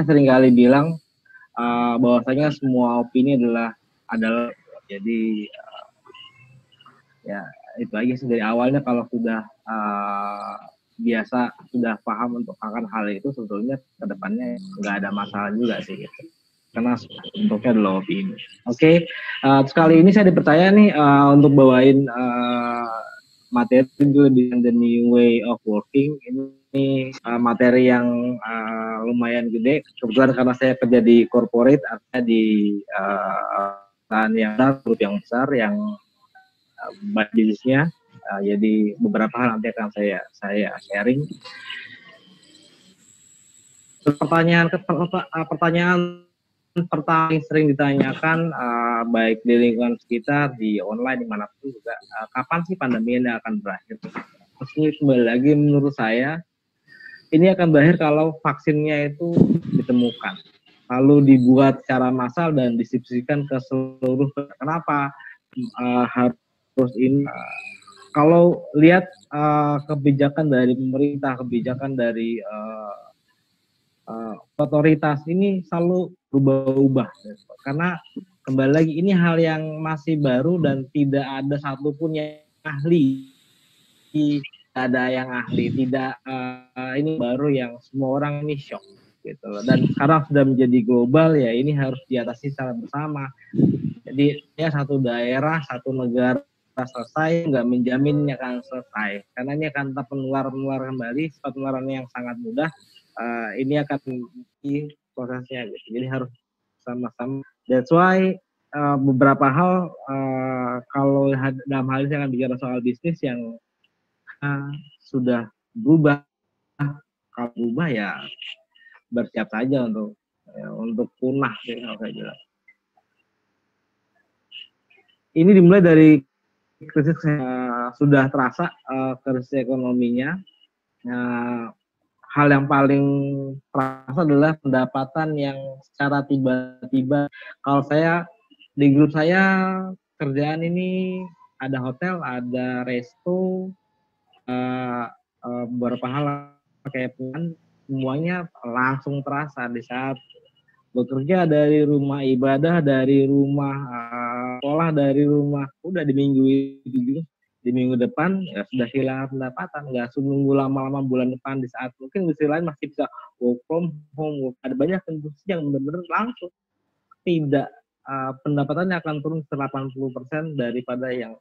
seringkali bilang bahwasanya semua opini adalah jadi ya itu aja sih dari awalnya. Kalau sudah biasa sudah paham untuk akan hal itu, sebetulnya kedepannya nggak ada masalah juga sih gitu, karena bentuknya adalah opini. Oke, sekali ini saya dipercaya nih untuk bawain materi itu lebih the new way of working. Ini materi yang lumayan gede, kebetulan karena saya kerja di corporate, artinya di perusahaan yang besar, grup yang besar, yang bisnisnya. Jadi beberapa hal nanti akan saya sharing. Pertanyaan pertama yang sering ditanyakan baik di lingkungan sekitar, di online, dimanapun juga, kapan sih pandemi ini akan berakhir? Terus kembali lagi, menurut saya ini akan berakhir kalau vaksinnya itu ditemukan, lalu dibuat secara massal dan distribusikan ke seluruh. Kenapa harus ini? Kalau lihat kebijakan dari pemerintah, kebijakan dari otoritas ini selalu berubah-ubah, karena kembali lagi ini hal yang masih baru dan tidak ada satupun yang ahli, tidak ada yang ahli, tidak ini baru yang semua orang ini shock gitu loh. Dan sekarang sudah menjadi global, ya ini harus diatasi secara bersama. Jadi ya satu daerah, satu negara selesai nggak menjamin akan selesai, karena ini akan tetap menular kembali, sifat penularannya yang sangat mudah. Ini akan di prosesnya gitu. Jadi harus sama-sama. That's why beberapa hal kalau dalam hal ini akan bicara soal bisnis yang sudah berubah. Kalau berubah ya bersiap saja untuk punah sih kalau saya bilang. Ini dimulai dari krisis sudah terasa krisis ekonominya. Hal yang paling terasa adalah pendapatan yang secara tiba-tiba. Kalau saya di grup saya kerjaan ini ada hotel, ada resto, beberapa hal kayak pun semuanya langsung terasa di saat bekerja dari rumah, ibadah dari rumah, sekolah dari rumah. Udah di minggu itu, di minggu depan ya sudah kehilangan pendapatan, nggak menunggu lama-lama bulan depan, di saat mungkin industri lain masih bisa work from home. Ada banyak industri yang benar-benar langsung tidak, pendapatannya akan turun 80% daripada yang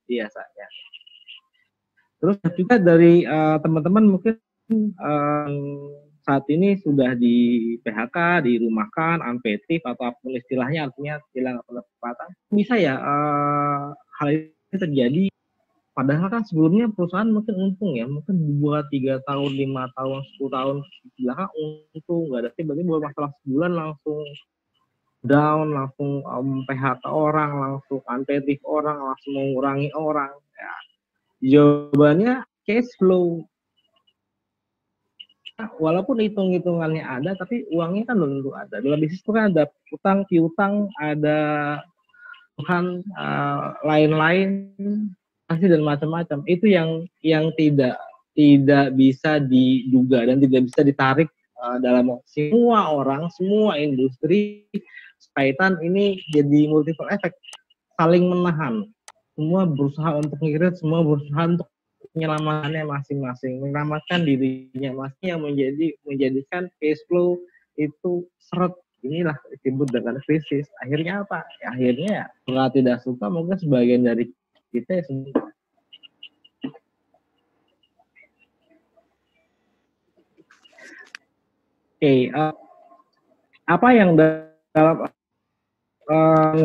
biasanya. Terus juga dari teman-teman mungkin saat ini sudah di PHK, dirumahkan, unpaid, ataupun istilahnya artinya hilang pendapatan. Bisa ya hal ini terjadi, padahal kan sebelumnya perusahaan mungkin untung ya, mungkin buat 3 tahun, 5 tahun, 10 tahun belakang untung, nggak ada, tiba-tiba buat masalah sebulan langsung down, langsung PHK orang, langsung unpaid orang, langsung mengurangi orang. Ya, jawabannya cash flow. Walaupun hitung-hitungannya ada, tapi uangnya kan belum tentu ada. Dalam bisnis itu kan ada utang piutang, ada Tuhan lain-lain pasti dan macam-macam. Itu yang tidak bisa diduga dan tidak bisa ditarik dalam semua orang, semua industri. Kaitan ini jadi multiple effect, saling menahan. Semua berusaha untuk mengirit, semua berusaha untuk penyelamatkannya masing-masing, menyelamatkan dirinya masing, yang menjadikan cash flow itu seret. Inilah disebut dengan krisis. Akhirnya apa? Ya, akhirnya kalau tidak suka mungkin sebagian dari kita semua. Oke, apa yang dalam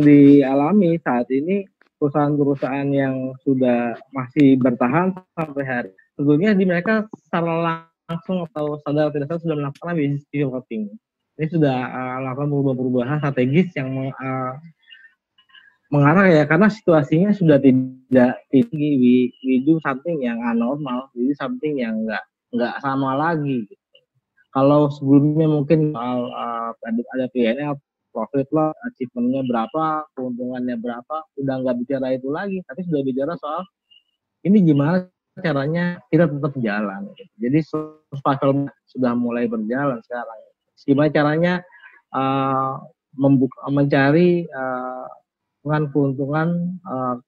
dialami saat ini perusahaan-perusahaan yang sudah masih bertahan sampai hari, tentunya di mereka secara langsung atau sadar tidak sadar sudah melakukan business pivoting. Ini sudah melakukan perubahan strategis yang mengarah ya, karena situasinya sudah tidak tinggi. We do something yang anormal, we do something yang nggak sama lagi. Kalau sebelumnya mungkin ada P&L, profit loss, achievementnya berapa, keuntungannya berapa, udah nggak bicara itu lagi, tapi sudah bicara soal ini gimana caranya kita tetap jalan. Jadi survival sudah mulai berjalan sekarang. Gimana caranya mencari keuntungan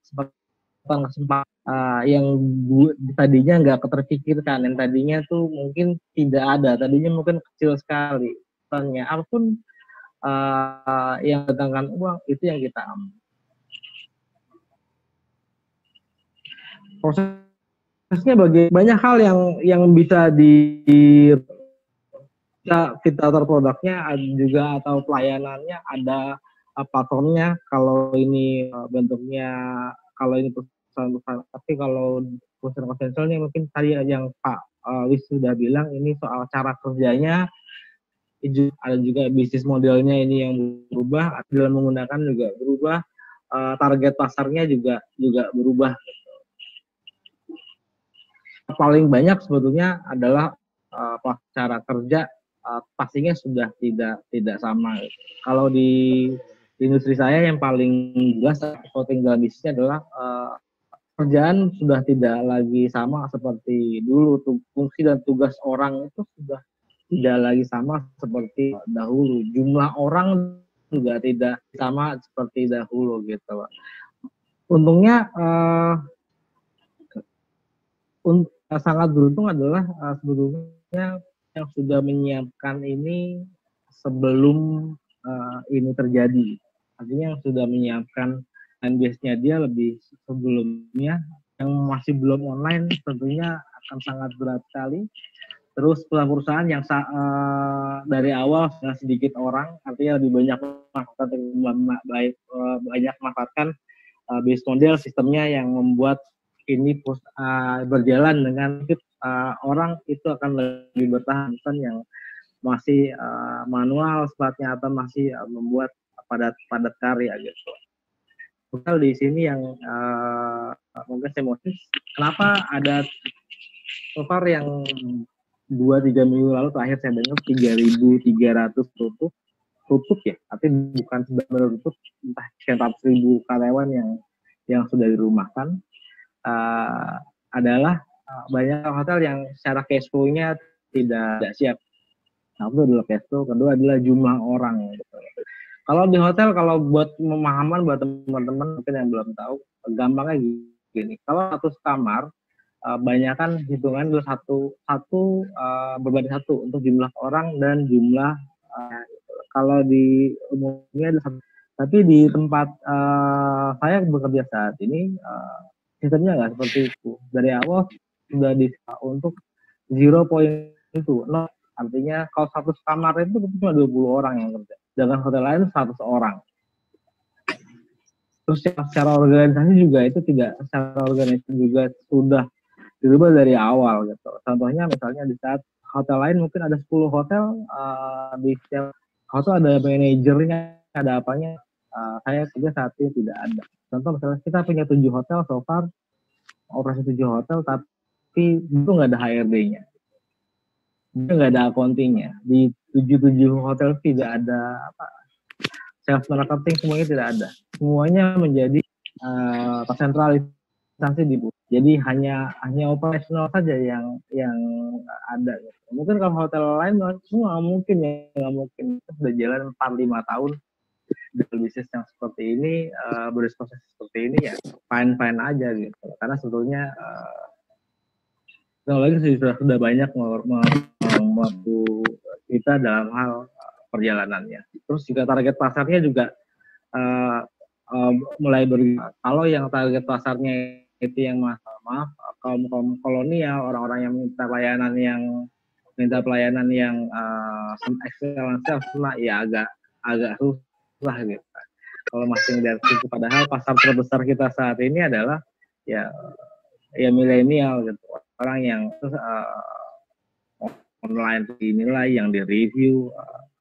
kesempatan yang tadinya nggak keterpikirkan, yang tadinya tuh mungkin tidak ada, tadinya mungkin kecil sekali. Tanya apapun yang mendatangkan uang itu yang kita ambil. Prosesnya banyak hal yang bisa kita atur produknya juga atau pelayanannya, ada platformnya. Kalau ini bentuknya, kalau ini perusahaan, tapi kalau perusahaan konvensionalnya mungkin tadi yang Pak Wis sudah bilang, ini soal cara kerjanya, ada juga bisnis modelnya ini yang berubah, dalam menggunakan juga berubah, target pasarnya juga berubah. Paling banyak sebetulnya adalah cara kerja pastinya sudah tidak sama. Kalau di industri saya yang paling jelas voting dalam bisnisnya adalah kerjaan sudah tidak lagi sama seperti dulu. Fungsi dan tugas orang itu sudah tidak lagi sama seperti dahulu. Jumlah orang juga tidak sama seperti dahulu gitu. Untungnya sangat beruntung adalah sebetulnya yang sudah menyiapkan ini sebelum ini terjadi. Artinya yang sudah menyiapkan base-nya dia lebih sebelumnya. Yang masih belum online tentunya akan sangat berat sekali. Terus perusahaan yang dari awal sudah sedikit orang, artinya lebih banyak manfaatkan bisnis model sistemnya yang membuat ini berjalan dengan orang itu akan lebih bertahan, yang masih manual sifatnya atau masih membuat padat karya gitu. Misal di sini yang mungkin saya motif, kenapa ada so far yang 2-3 minggu lalu terakhir saya dengar 3.300 tutup ya, tapi bukan benar-benar tutup, entah sekian ratus ribu karyawan yang sudah dirumahkan. Adalah banyak hotel yang secara cash flow-nya tidak siap. Satu adalah cash flow, kedua adalah jumlah orang gitu. Kalau di hotel, kalau buat pemahaman buat teman-teman mungkin yang belum tahu, gampangnya gini. Kalau 100 kamar, banyakkan hitungan adalah satu berbanding satu untuk jumlah orang dan jumlah kalau di umumnya ada satu. Tapi di tempat saya bekerja saat ini sistemnya nggak seperti itu. Dari awal sudah untuk 0.2, artinya kalau 100 kamar itu cuma 20 orang yang kerja. Dengan hotel lain 100 orang. Terus secara organisasi juga itu tidak, secara organisasi juga sudah dirubah dari awal gitu. Contohnya misalnya di saat hotel lain mungkin ada 10 hotel, di setiap hotel ada manajernya, ada apanya. Saya kerja saat ini tidak ada. Contoh misalnya kita punya 7 hotel so far, operasi 7 hotel, tapi itu nggak ada HRD-nya. Itu nggak ada accounting-nya. Di 7 hotel tidak ada sales marketing, semuanya tidak ada. Semuanya menjadi tersentralisasi di bawah. Jadi hanya operasional saja yang ada. Mungkin kalau hotel lain semua nggak mungkin ya, nggak mungkin. Kita sudah jalan 4-5 tahun dengan bisnis yang seperti ini, proses seperti ini ya fine aja gitu. Karena sebetulnya teknologi sudah banyak membantu kita dalam hal perjalanannya. Terus juga target pasarnya juga mulai berubah. Kalau yang target pasarnya itu yang kaum kolonial, orang-orang yang minta pelayanan yang excellence ya agak susah gitu. Kalau masih dari situ, padahal pasar terbesar kita saat ini adalah ya milenial gitu, orang yang online dinilai, yang di review,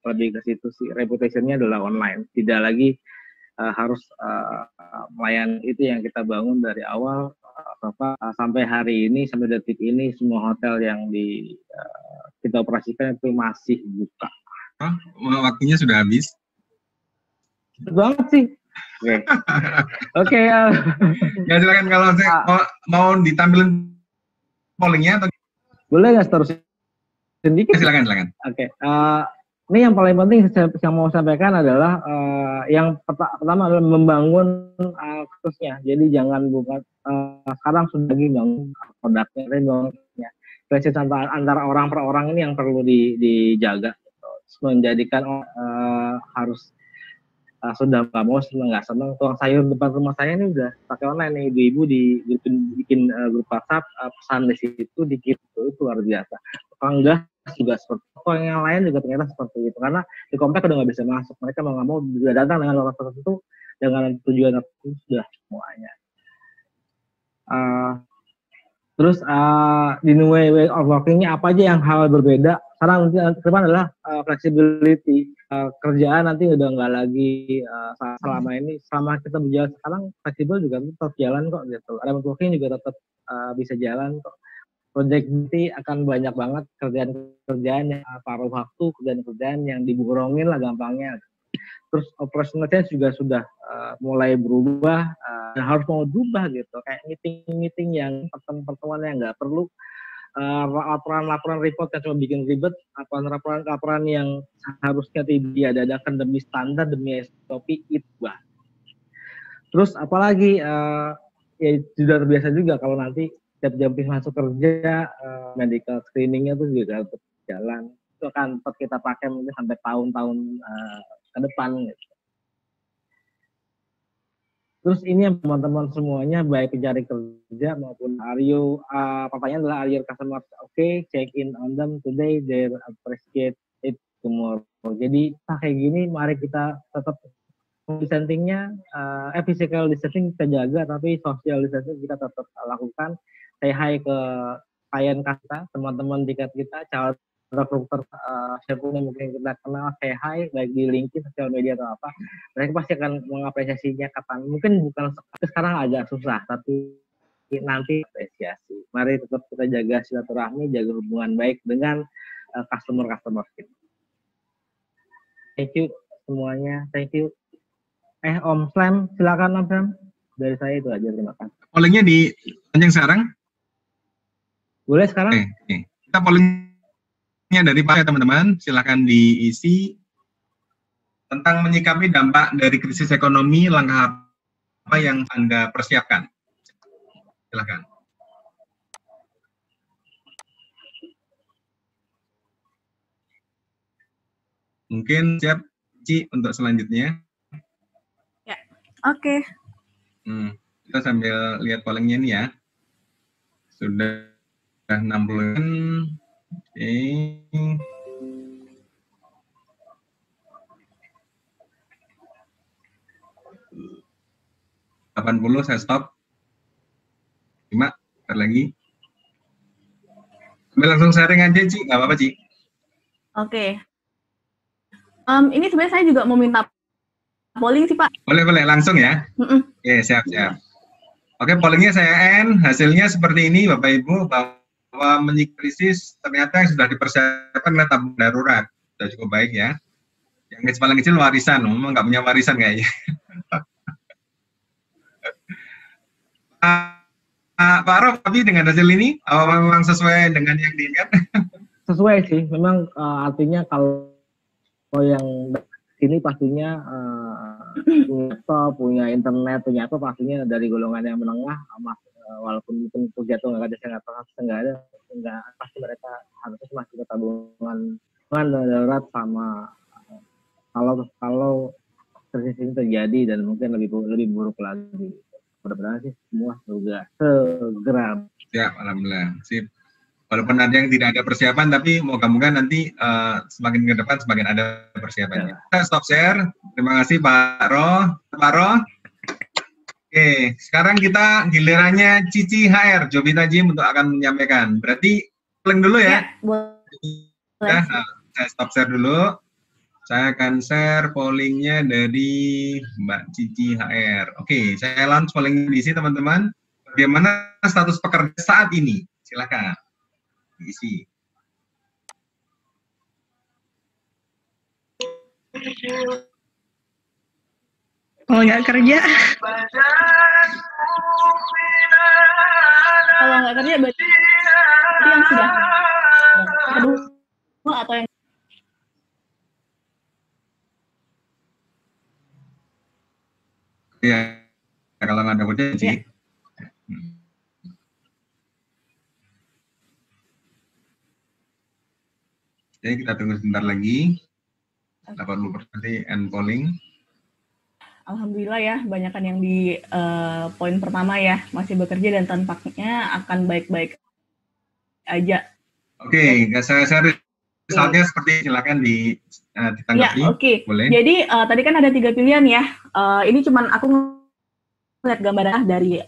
lebih ke situ sih. Reputationnya adalah online, tidak lagi harus melayani. Itu yang kita bangun dari awal sampai hari ini, sampai detik ini, semua hotel yang kita operasikan itu masih buka. Waktunya sudah habis. Banget sih. Oke. Ya silakan, kalau saya mau ditampilin pollingnya atau boleh nggak terusin dikit? Silakan. Oke. Ini yang paling penting yang mau sampaikan adalah yang pertama adalah membangun kasusnya. Jadi jangan bukan sekarang sudah lagi bangun produknya, bangunnya. Relasi antara orang per orang ini yang perlu dijaga. Menjadikan harus sudah nggak mau seneng nggak seneng tukang sayur depan rumah saya ini udah pakai online nih, ibu-ibu bikin grup WhatsApp, pesan di situ dikirim, itu luar biasa. Tukang gas juga seperti itu, yang lain juga ternyata seperti itu, karena di komplek udah nggak bisa masuk, mereka mau nggak mau juga datang dengan orang tertentu dengan tujuan tertentu sudah semuanya. Terus di new way of working-nya apa aja yang hal berbeda sekarang nanti ke depan adalah flexibility. Kerjaan nanti udah nggak lagi selama kita berjalan sekarang, fleksibel juga tetap jalan kok gitu. Remote working juga tetap bisa jalan kok. Project nanti akan banyak banget kerjaan yang paruh waktu, kerjaan yang diborongin lah gampangnya. Terus operational change juga sudah mulai berubah, dan harus mau berubah gitu, kayak meeting yang pertemuan yang nggak perlu, laporan report yang cuma bikin ribet, laporan yang harusnya diadakan demi standar, demi SOP itu. Terus apalagi ya sudah terbiasa juga kalau nanti setiap jam masuk kerja, medical screeningnya tuh juga tetap jalan. Itu akan tetap kita pakai mungkin sampai tahun-tahun ke depan gitu. Terus ini yang teman-teman semuanya, baik pencari kerja maupun pertanyaan adalah are your customers okay, check in on them today, they appreciate it tomorrow. Jadi kayak gini, mari kita tetap distancingnya, physical distancing kita jaga, tapi social distancing kita tetap lakukan. Say hi ke klien kita, teman-teman dekat kita, calon rekruter siapapun yang mungkin kita kenal, say hi, baik di LinkedIn, sosial media atau apa, mereka pasti akan mengapresiasinya kapan. Mungkin bukan sekarang agak susah, tapi nanti apresiasi. Mari tetap kita jaga silaturahmi, jaga hubungan baik dengan customer kita. Thank you semuanya, thank you. Om Slam, silakan Om Slam. Dari saya itu aja, terima kasih. Pollingnya di panjang sekarang? Boleh sekarang? Oke. Kita pollingnya dari Pak ya teman-teman, silakan diisi tentang menyikapi dampak dari krisis ekonomi, langkah apa yang Anda persiapkan. Silakan. Mungkin siap Ci untuk selanjutnya. Ya, oke. Kita sambil lihat pollingnya nih ya. Sudah 60. Oke. 80 saya stop. 5, ntar lagi. Sambil langsung sharing aja Ci, nggak apa-apa Ci. Oke. Ini sebenarnya saya juga mau minta polling sih Pak. Boleh, langsung ya. Oke, siap. Oke, pollingnya saya end. Hasilnya seperti ini Bapak Ibu, bahwa menyikapi krisis ternyata yang sudah dipersiapkan adalah tabung darurat. Sudah cukup baik ya. Yang paling kecil warisan, memang nggak punya warisan kayaknya. Pak Rob, tapi dengan hasil ini, memang sesuai dengan yang diingat? Sesuai sih, memang artinya kalau yang sini pastinya punya laptop, punya internet, punya apa, pastinya dari golongan yang menengah, walaupun mungkin kerja tuh nggak ada, pasti mereka harusnya masih ke tabungan darurat sama kalau krisis ini terjadi dan mungkin lebih buruk lagi. Mudah-mudahan sih semua juga segera. Siap, alhamdulillah. Sip. Walaupun ada yang tidak ada persiapan, tapi moga-moga nanti semakin ke depan semakin ada persiapannya. Kita stop share. Terima kasih Pak Roh. Oke, sekarang kita gilirannya Cici HR, Jovi Najim untuk akan menyampaikan. Berarti paling dulu ya. Boleh. Saya stop share dulu. Saya akan share pollingnya dari Mbak Cici HR. Oke, saya launch polling diisi teman-teman. Bagaimana status pekerja saat ini? Silakan diisi. Kalau nggak kerja. Kalau nggak kerja berarti yang sudah kedua atau yang Ya, kalau nggak ada urgensi. Ya. Jadi kita tunggu sebentar lagi. 80% nanti end polling. Alhamdulillah ya, banyakkan yang di poin pertama ya, masih bekerja dan tampaknya akan baik-baik aja. Oke, saya resultnya seperti silakan ditanggapi. Ya, oke. Boleh. Jadi tadi kan ada 3 pilihan ya. Ini cuman aku ngeliat gambaran dari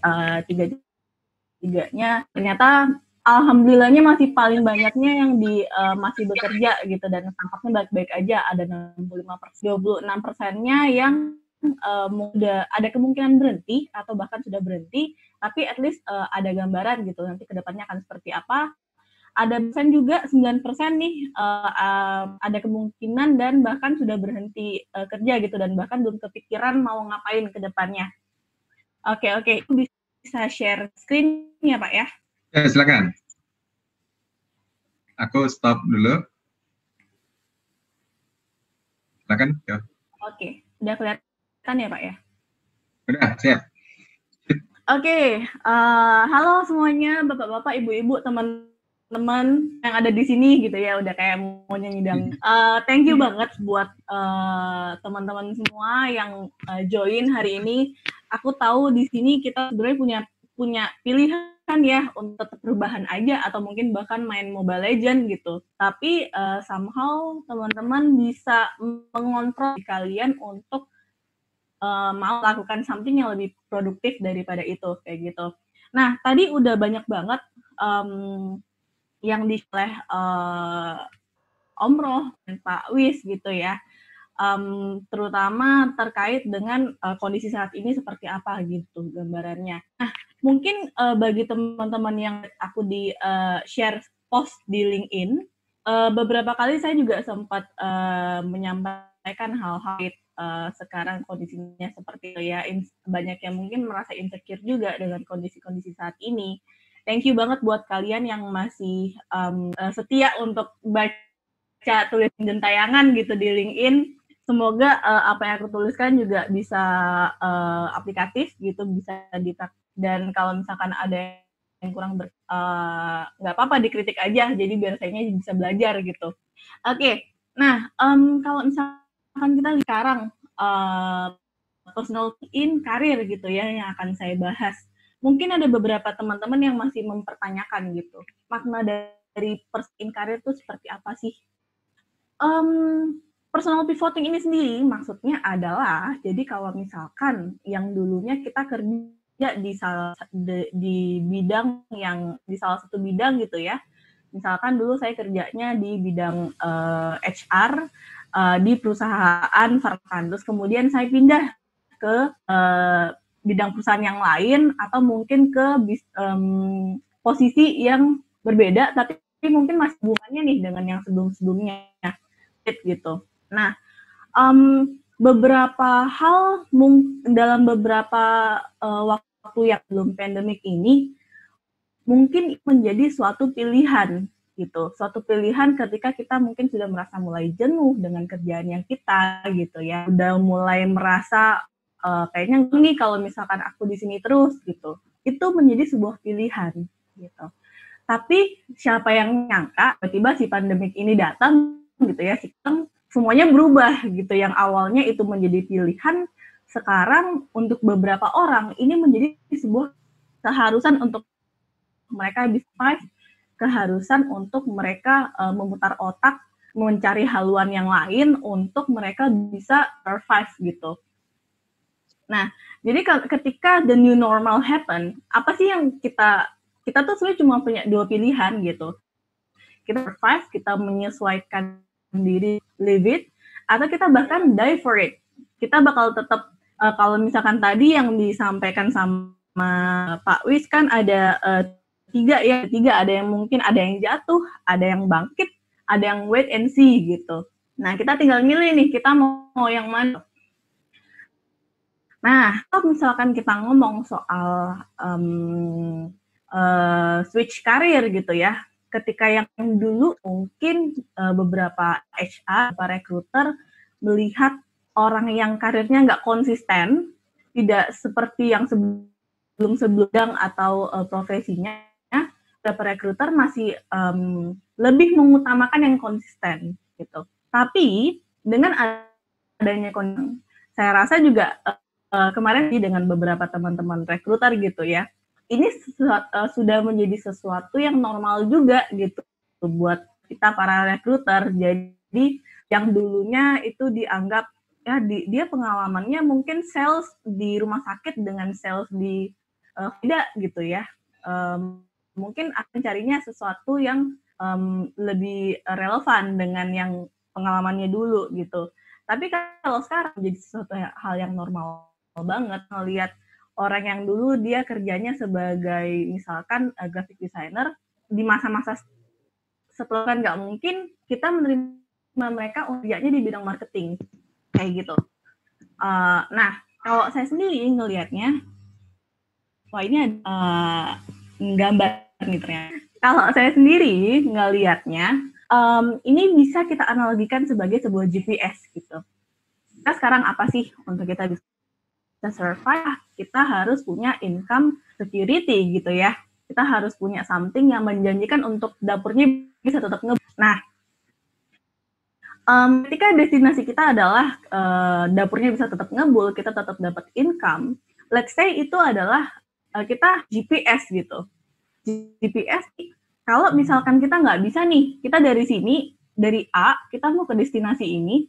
tiganya. Ternyata alhamdulillahnya masih paling banyaknya yang di masih bekerja gitu dan tampaknya baik-baik aja. Ada 65%, 26%-nya yang udah ada kemungkinan berhenti atau bahkan sudah berhenti, tapi at least ada gambaran gitu nanti kedepannya akan seperti apa. Ada persen juga 9% nih ada kemungkinan dan bahkan sudah berhenti kerja gitu dan bahkan belum kepikiran mau ngapain ke depannya. Oke. Bisa share screen-nya Pak ya? Ya, silakan. Aku stop dulu. Silakan. Ya. Oke, udah kelihatan ya Pak ya? Udah, siap. Oke, halo semuanya, bapak-bapak, ibu-ibu, teman-teman yang ada di sini gitu ya, udah kayak mau nyanyi dang. Thank you banget buat teman-teman semua yang join hari ini. Aku tahu di sini kita sebenarnya punya pilihan ya untuk tetap perubahan aja atau mungkin bahkan main Mobile Legend gitu. Tapi somehow teman-teman bisa mengontrol kalian untuk mau lakukan something yang lebih produktif daripada itu kayak gitu. Nah tadi udah banyak banget yang di-oleh Om Roh dan Pak Wis gitu ya, terutama terkait dengan kondisi saat ini seperti apa gitu gambarannya. Nah mungkin bagi teman-teman yang aku di share post di LinkedIn, beberapa kali saya juga sempat menyampaikan hal-hal sekarang kondisinya seperti itu ya, banyak yang mungkin merasa insecure juga dengan kondisi-kondisi saat ini. Thank you banget buat kalian yang masih setia untuk baca tulisan dan tayangan gitu di LinkedIn. Semoga apa yang aku tuliskan juga bisa aplikatif gitu, bisa dan kalau misalkan ada yang kurang nggak apa-apa dikritik aja, jadi biar saya bisa belajar gitu. Oke, nah kalau misalkan kita sekarang personal in karir gitu ya yang akan saya bahas. Mungkin ada beberapa teman-teman yang masih mempertanyakan gitu, makna dari personal in karir itu seperti apa sih? Personal pivoting ini sendiri maksudnya adalah jadi kalau misalkan yang dulunya kita kerja di bidang yang di salah satu bidang gitu ya, misalkan dulu saya kerjanya di bidang HR di perusahaan Farkan, terus kemudian saya pindah ke bidang perusahaan yang lain atau mungkin ke posisi yang berbeda tapi mungkin masih hubungannya nih dengan yang sebelum-sebelumnya gitu. Nah, beberapa hal dalam beberapa waktu yang belum pandemik ini mungkin menjadi suatu pilihan gitu, suatu pilihan ketika kita mungkin sudah merasa mulai jenuh dengan kerjaan yang kita gitu ya, udah mulai merasa kayaknya nih kalau misalkan aku di sini terus gitu, itu menjadi sebuah pilihan gitu. Tapi siapa yang nyangka tiba-tiba si pandemik ini datang gitu ya, semuanya berubah gitu, yang awalnya itu menjadi pilihan sekarang untuk beberapa orang ini menjadi sebuah keharusan untuk mereka bisa survive, keharusan untuk mereka memutar otak, mencari haluan yang lain untuk mereka bisa survive gitu. Nah, jadi ketika the new normal happen, apa sih yang kita tuh sebenarnya cuma punya 2 pilihan gitu. Kita survive, kita menyesuaikan diri, live it, atau kita bahkan die for it. Kita bakal tetap kalau misalkan tadi yang disampaikan sama Pak Wis kan ada tiga, ada yang mungkin ada yang jatuh, ada yang bangkit, ada yang wait and see gitu. Nah, kita tinggal milih nih, kita mau yang mana. Nah, kalau misalkan kita ngomong soal switch karir gitu ya, ketika yang dulu mungkin beberapa HR, beberapa recruiter melihat orang yang karirnya nggak konsisten, tidak seperti yang sebelum-sebelum atau profesinya, beberapa recruiter masih lebih mengutamakan yang konsisten gitu. Tapi dengan adanya saya rasa juga kemarin dengan beberapa teman-teman recruiter gitu ya, ini sudah menjadi sesuatu yang normal juga gitu buat kita para recruiter. Jadi yang dulunya itu dianggap ya dia pengalamannya mungkin sales di rumah sakit dengan sales di tidak gitu ya. Mungkin akan carinya sesuatu yang lebih relevan dengan yang pengalamannya dulu gitu. Tapi kalau sekarang jadi sesuatu hal yang normal banget ngelihat orang yang dulu dia kerjanya sebagai misalkan graphic designer, di masa-masa setelah kan nggak mungkin kita menerima mereka kerjanya di bidang marketing kayak gitu. Nah kalau saya sendiri ngelihatnya, wah ini gambar nih ternyata. Kalau saya sendiri ngelihatnya, ini bisa kita analogikan sebagai sebuah GPS gitu. Kita sekarang apa sih untuk kita bisa survive? Kita harus punya income security gitu ya. Kita harus punya something yang menjanjikan untuk dapurnya bisa tetap ngebul. Nah, ketika destinasi kita adalah dapurnya bisa tetap ngebul, kita tetap dapat income. Let's say itu adalah kita GPS gitu. GPS, kalau misalkan kita nggak bisa nih, kita dari sini, dari A, kita mau ke destinasi ini,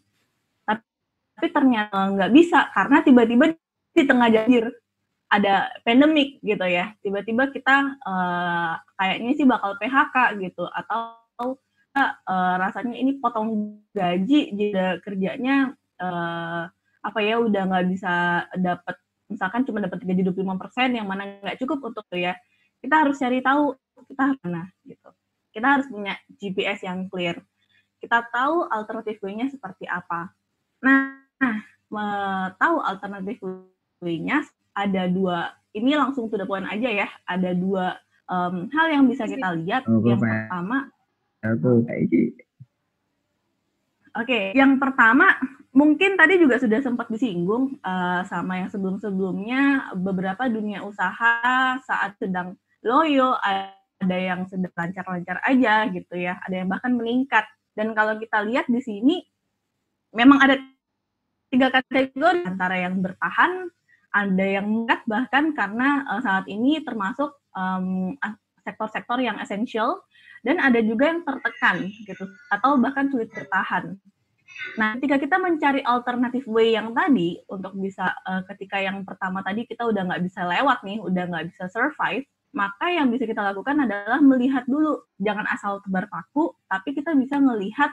tapi ternyata nggak bisa, karena tiba-tiba di tengah jalan ada pandemik gitu ya, tiba-tiba kita kayaknya sih bakal PHK gitu, atau rasanya ini potong gaji, jadi kerjanya udah nggak bisa dapat, misalkan cuma dapat gaji 25%, yang mana nggak cukup untuk itu ya. Kita harus cari tahu kita mana gitu. Kita harus punya GPS yang clear. Kita tahu alternatif way-nya seperti apa. Nah, tahu alternatif way-nya ada dua. Ini langsung to the point aja ya. Ada dua hal yang bisa kita lihat. Yang pertama, yang pertama mungkin tadi juga sudah sempat disinggung sama yang sebelum-sebelumnya, beberapa dunia usaha saat sedang loyo, ada yang sedang lancar-lancar aja gitu ya, ada yang bahkan meningkat. Dan kalau kita lihat di sini memang ada 3 kategori, antara yang bertahan, ada yang meningkat bahkan karena saat ini termasuk sektor-sektor yang esensial, dan ada juga yang tertekan gitu atau bahkan sulit bertahan. Nah, ketika kita mencari alternatif way yang tadi untuk bisa ketika yang pertama tadi kita udah nggak bisa lewat nih, udah nggak bisa survive, maka yang bisa kita lakukan adalah melihat dulu, jangan asal tebar paku, tapi kita bisa melihat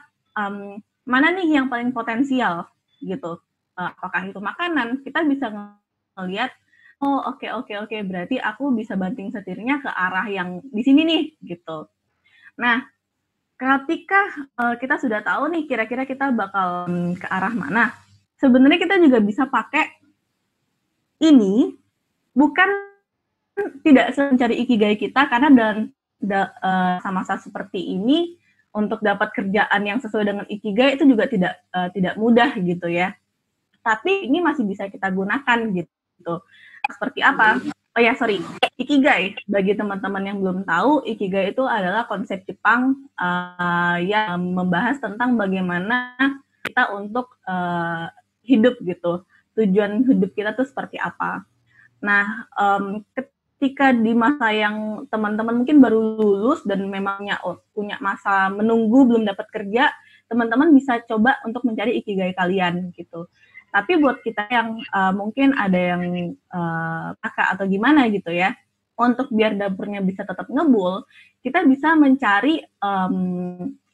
mana nih yang paling potensial gitu. Apakah itu makanan, kita bisa melihat, oh oke, berarti aku bisa banting setirnya ke arah yang di sini nih gitu. Nah, ketika kita sudah tahu nih kira-kira kita bakal ke arah mana, sebenarnya kita juga bisa pakai ini, bukan tidak mencari ikigai kita, karena dan masa seperti ini untuk dapat kerjaan yang sesuai dengan ikigai itu juga tidak mudah gitu ya. Tapi ini masih bisa kita gunakan gitu. Seperti apa? Ikigai. Bagi teman-teman yang belum tahu, ikigai itu adalah konsep Jepang yang membahas tentang bagaimana kita untuk hidup gitu. Tujuan hidup kita tuh seperti apa. Nah, ketika di masa yang teman-teman mungkin baru lulus dan memangnya punya masa menunggu belum dapat kerja, teman-teman bisa coba untuk mencari ikigai kalian gitu. Tapi buat kita yang mungkin ada yang kakak atau gimana gitu ya, untuk biar dapurnya bisa tetap ngebul, kita bisa mencari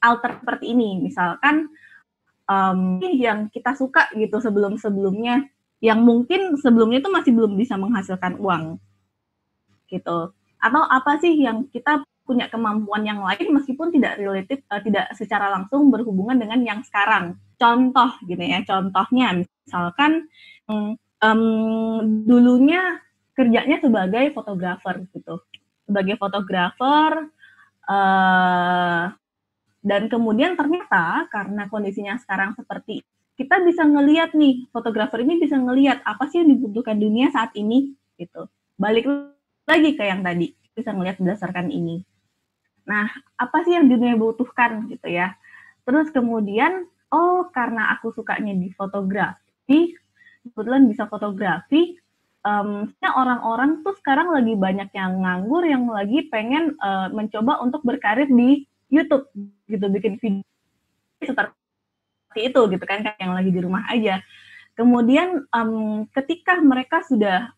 alter seperti ini. Misalkan yang kita suka gitu sebelum-sebelumnya, yang mungkin sebelumnya itu masih belum bisa menghasilkan uang gitu. Atau apa sih yang kita punya kemampuan yang lain meskipun tidak related, tidak secara langsung berhubungan dengan yang sekarang. Contoh gitu ya, contohnya misalkan dulunya kerjanya sebagai fotografer gitu. Sebagai fotografer, dan kemudian ternyata karena kondisinya sekarang seperti kita bisa ngelihat nih, fotografer ini bisa ngelihat apa sih yang dibutuhkan dunia saat ini gitu. Balik lagi ke yang tadi, bisa ngelihat berdasarkan ini. Nah, apa sih yang dunia butuhkan gitu ya. Terus kemudian, oh karena aku sukanya di fotografi, kebetulan bisa fotografi, orang-orang tuh sekarang lagi banyak yang nganggur, yang lagi pengen mencoba untuk berkarir di YouTube gitu, bikin video seperti itu gitu kan, yang lagi di rumah aja. Kemudian ketika mereka sudah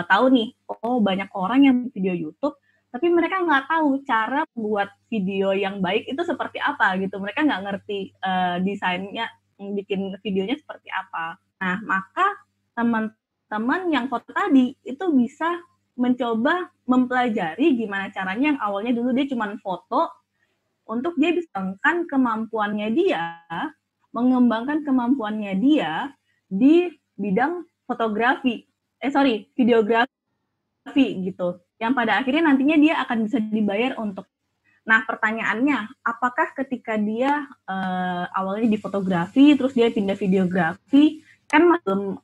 tahu nih, oh banyak orang yang video YouTube, tapi mereka nggak tahu cara buat video yang baik itu seperti apa gitu. Mereka nggak ngerti desainnya, bikin videonya seperti apa. Nah, maka teman-teman yang foto tadi itu bisa mencoba mempelajari gimana caranya, yang awalnya dulu dia cuma foto, untuk dia bisa mengembangkan kemampuannya dia di bidang videografi gitu. Yang pada akhirnya nantinya dia akan bisa dibayar untuk. Nah, pertanyaannya, apakah ketika dia awalnya di fotografi, terus dia pindah videografi, kan belum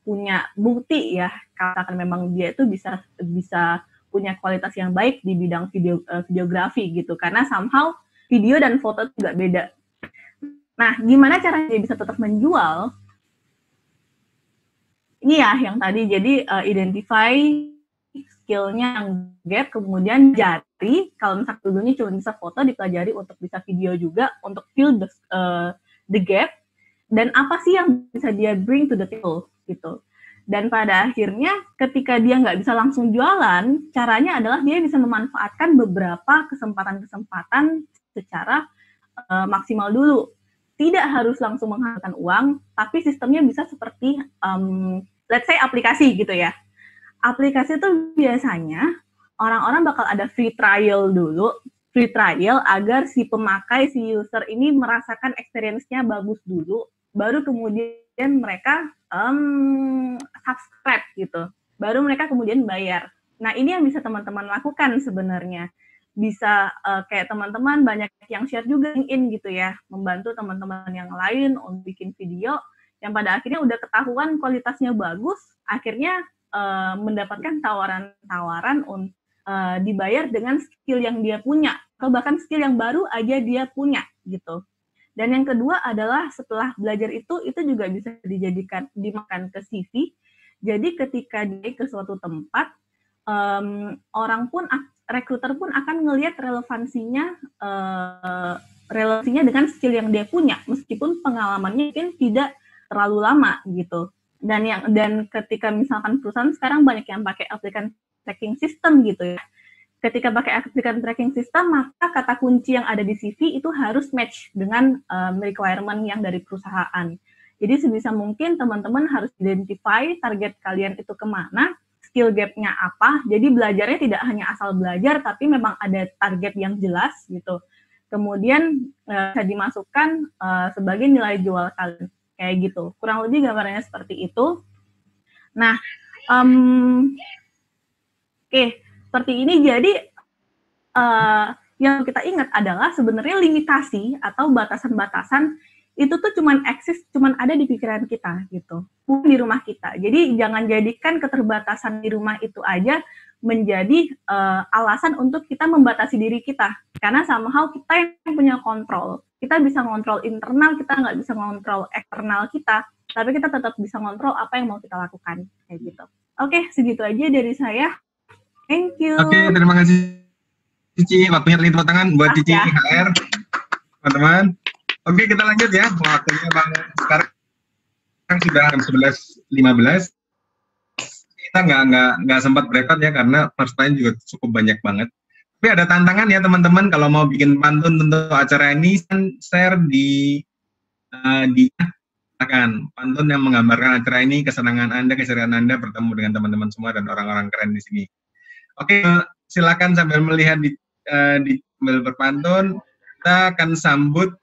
punya bukti ya, katakan memang dia itu bisa punya kualitas yang baik di bidang videografi gitu, karena somehow video dan foto juga beda. Nah, gimana caranya dia bisa tetap menjual? Ini ya yang tadi, jadi identify skill-nya yang gap, kemudian jari, kalau misalnya dulunya cuma bisa foto, dipelajari untuk bisa video juga, untuk fill the gap, dan apa sih yang bisa dia bring to the table, gitu. Dan pada akhirnya ketika dia nggak bisa langsung jualan, caranya adalah dia bisa memanfaatkan beberapa kesempatan-kesempatan secara maksimal dulu. Tidak harus langsung menghasilkan uang, tapi sistemnya bisa seperti, let's say aplikasi gitu ya. Aplikasi itu biasanya orang-orang bakal ada free trial dulu, agar si pemakai, si user ini merasakan experience-nya bagus dulu, baru kemudian mereka subscribe gitu, baru mereka kemudian bayar. Nah, ini yang bisa teman-teman lakukan sebenarnya. Bisa kayak teman-teman banyak yang share juga LinkedIn gitu ya, membantu teman-teman yang lain untuk bikin video, yang pada akhirnya udah ketahuan kualitasnya bagus, akhirnya mendapatkan tawaran untuk dibayar dengan skill yang dia punya, atau bahkan skill yang baru aja dia punya gitu. Dan yang kedua adalah setelah belajar itu juga bisa dimakan ke CV. Jadi ketika dia ke suatu tempat, rekruter pun akan ngelihat relevansinya dengan skill yang dia punya, meskipun pengalamannya mungkin tidak terlalu lama gitu. Dan ketika misalkan perusahaan sekarang banyak yang pakai applicant tracking system gitu ya. Ketika pakai applicant tracking system, maka kata kunci yang ada di CV itu harus match dengan requirement yang dari perusahaan. Jadi sebisa mungkin teman-teman harus identify target kalian itu kemana, skill gap-nya apa. Jadi belajarnya tidak hanya asal belajar, tapi memang ada target yang jelas gitu. Kemudian bisa dimasukkan sebagai nilai jual kalian. Kayak gitu. Kurang lebih gambarannya seperti itu. Nah, seperti ini. Jadi yang kita ingat adalah sebenarnya limitasi atau batasan-batasan itu tuh cuman ada di pikiran kita gitu, bukan di rumah kita. Jadi jangan jadikan keterbatasan di rumah itu aja menjadi alasan untuk kita membatasi diri kita, karena somehow kita yang punya kontrol. Kita bisa ngontrol internal, kita nggak bisa ngontrol eksternal kita, tapi kita tetap bisa ngontrol apa yang mau kita lakukan, kayak gitu. Oke, segitu aja dari saya. Thank you. Oke, terima kasih Cici. Waktunya tepuk tangan buat Cici HR, teman-teman. Oke, kita lanjut ya. Waktunya banget. Sekarang sudah 11.15. Kita nggak sempat breakout ya, karena first time juga cukup banyak banget. Tapi ada tantangan ya teman-teman, kalau mau bikin pantun untuk acara ini, share di akan pantun yang menggambarkan acara ini, kesenangan Anda, keseriusan Anda bertemu dengan teman-teman semua dan orang-orang keren di sini. Oke, silakan sambil melihat di berpantun. Kita akan sambut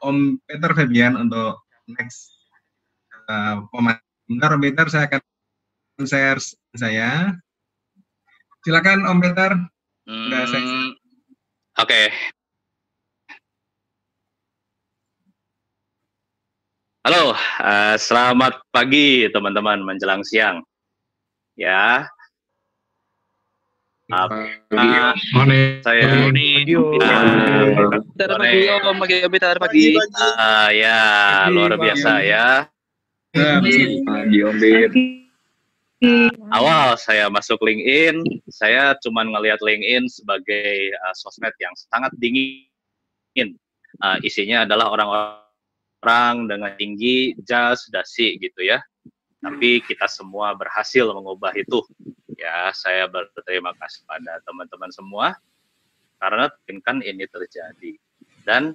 Om Peter Febian untuk next pemain. Bentar, Om Peter, saya akan share saya. Silakan Om Peter. Oke. Halo, selamat pagi teman-teman menjelang siang. Ya, saya pagi. Ya, luar biasa ya. Awal saya masuk LinkedIn, saya cuma ngelihat LinkedIn sebagai sosmed yang sangat dingin. Isinya adalah orang-orang dengan tinggi, jas, dasi gitu ya. Tapi kita semua berhasil mengubah itu. Ya, saya berterima kasih pada teman-teman semua karena kan ini terjadi dan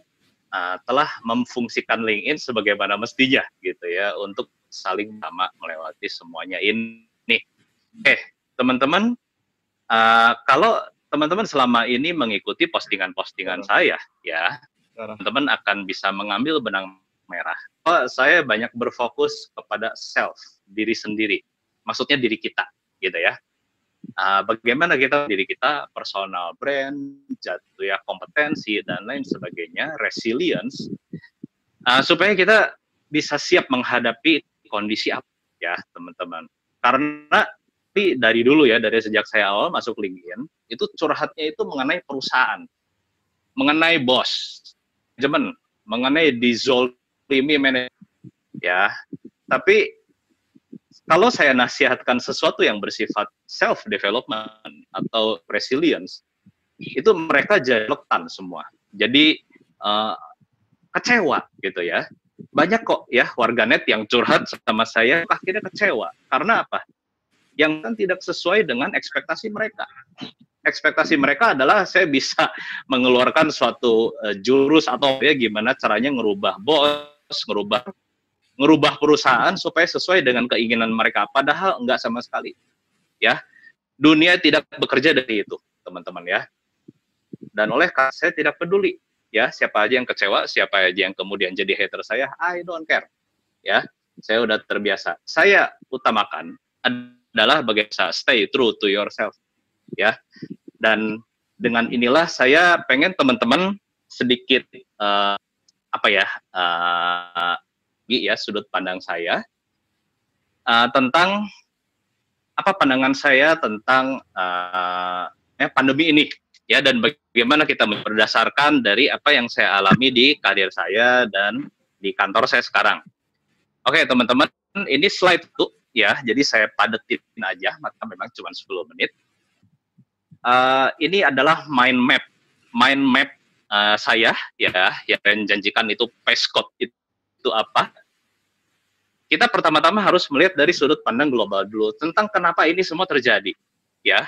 telah memfungsikan LinkedIn sebagaimana mestinya gitu ya untuk saling sama melewati semuanya ini. Oke, teman-teman, kalau teman-teman selama ini mengikuti postingan-postingan saya, ya, teman-teman akan bisa mengambil benang merah. Saya banyak berfokus kepada self, diri sendiri. Maksudnya diri kita, gitu ya. Bagaimana diri kita, personal brand, jatuh ya kompetensi dan lain sebagainya, resilience, supaya kita bisa siap menghadapi kondisi apa ya teman-teman. Karena dari dulu ya, dari sejak saya awal masuk LinkedIn, itu curhatnya itu mengenai perusahaan, mengenai bos, manajemen, mengenai dizolimi manajemen, ya. Tapi kalau saya nasihatkan sesuatu yang bersifat self-development atau resilience, itu mereka jelekan semua. Jadi kecewa gitu ya. Banyak kok ya warganet yang curhat sama saya, akhirnya kecewa. Karena apa? Yang kan tidak sesuai dengan ekspektasi mereka. Ekspektasi mereka adalah saya bisa mengeluarkan suatu jurus atau ya gimana caranya ngerubah bos, ngerubah perusahaan supaya sesuai dengan keinginan mereka. Padahal enggak sama sekali. Ya, dunia tidak bekerja dari itu, teman-teman ya. Dan oleh karena saya tidak peduli ya siapa aja yang kecewa, siapa aja yang kemudian jadi hater saya, I don't care. Ya, saya udah terbiasa. Saya utamakan adalah bagaimana stay true to yourself, ya. Dan dengan inilah saya pengen teman-teman sedikit ya sudut pandang saya tentang apa pandangan saya tentang pandemi ini, ya, dan bagaimana kita berdasarkan dari apa yang saya alami di karir saya dan di kantor saya sekarang. Oke, teman-teman, ini slide tuh. Ya, jadi saya padetin aja, maka memang cuma 10 menit. Ini adalah mind map saya, ya, yang janjikan itu passcode itu apa. Kita pertama-tama harus melihat dari sudut pandang global dulu, tentang kenapa ini semua terjadi. Ya,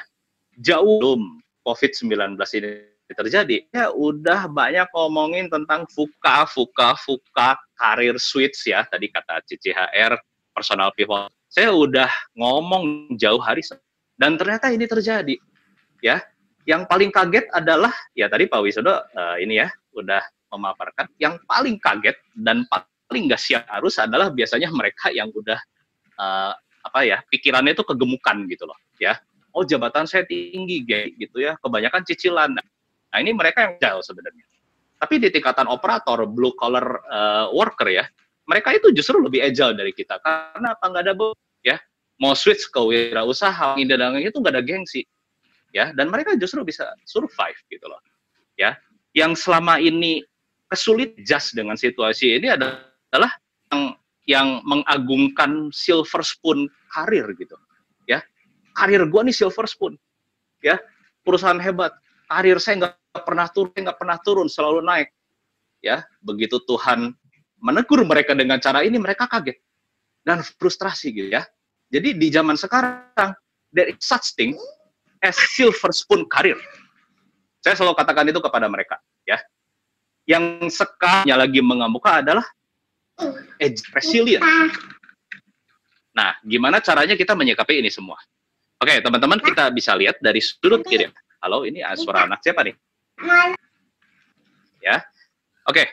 jauh belum COVID-19 ini terjadi, ya udah banyak ngomongin tentang VUCA, karir switch ya, tadi kata CCHR, personal pivot. Saya udah ngomong jauh hari dan ternyata ini terjadi, ya. Yang paling kaget adalah ya tadi Pak Wisodo ini ya udah memaparkan. Yang paling kaget dan paling nggak siap arus adalah biasanya mereka yang udah pikirannya itu kegemukan gitu loh, ya. Oh, jabatan saya tinggi gitu ya, kebanyakan cicilan. Nah, ini mereka yang jauh sebenarnya. Tapi di tingkatan operator, blue collar worker ya, mereka itu justru lebih agile dari kita. Karena apa? Nggak ada ya, mau switch ke wirausaha, itu nggak ada gengsi, ya. Dan mereka justru bisa survive gitu loh, ya. Yang selama ini kesulit adjust dengan situasi ini adalah yang mengagungkan silver spoon karir gitu, ya. Karir gua nih silver spoon, ya. Perusahaan hebat, karir saya nggak pernah turun, selalu naik, ya. Begitu Tuhan menegur mereka dengan cara ini, mereka kaget dan frustrasi gitu ya. Jadi di zaman sekarang there is such thing as silver spoon karir. Saya selalu katakan itu kepada mereka, ya. Yang sekarang lagi mengemuka adalah resilient. Nah, gimana caranya kita menyikapi ini semua? Oke, teman-teman, kita bisa lihat dari sudut kiri. Halo, ini suara anak siapa nih? Ya, oke.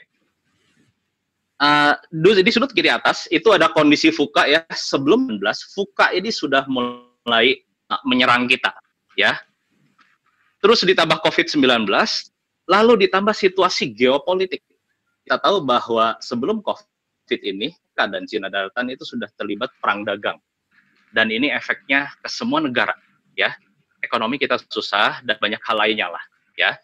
Di sudut kiri atas itu ada kondisi VUCA ya. Sebelum 19, VUCA ini sudah mulai menyerang kita, ya. Terus ditambah COVID-19, lalu ditambah situasi geopolitik. Kita tahu bahwa sebelum COVID ini, Amerika dan Cina Daratan itu sudah terlibat perang dagang. Dan ini efeknya ke semua negara, ya. Ekonomi kita susah dan banyak hal lainnya lah, ya.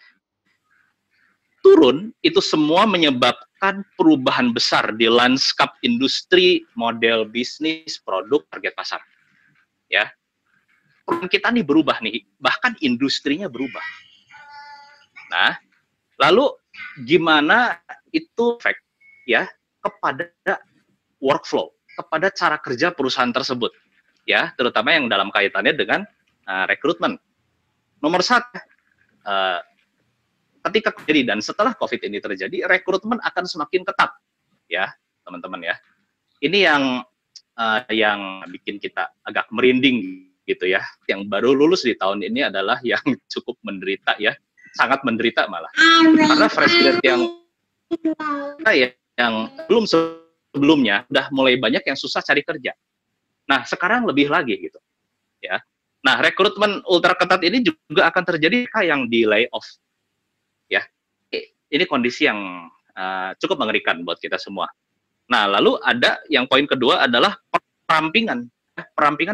Turun itu semua menyebabkan perubahan besar di lanskap industri, model bisnis, produk, target pasar, ya. Peran kita nih berubah nih, bahkan industrinya berubah. Nah, lalu gimana itu efek, ya, kepada workflow, kepada cara kerja perusahaan tersebut, ya, terutama yang dalam kaitannya dengan rekrutmen. Nomor satu, ketika terjadi dan setelah COVID ini terjadi, rekrutmen akan semakin ketat, ya, teman-teman ya. Ini yang bikin kita agak merinding gitu ya. Yang baru lulus di tahun ini adalah yang cukup menderita ya, sangat menderita malah. Karena fresh grad yang belum sebelumnya udah mulai banyak yang susah cari kerja. Nah, sekarang lebih lagi gitu, ya. Nah, rekrutmen ultra ketat ini juga akan terjadi yang di layoff, ya. Ini kondisi yang cukup mengerikan buat kita semua. Nah, lalu ada yang poin kedua adalah perampingan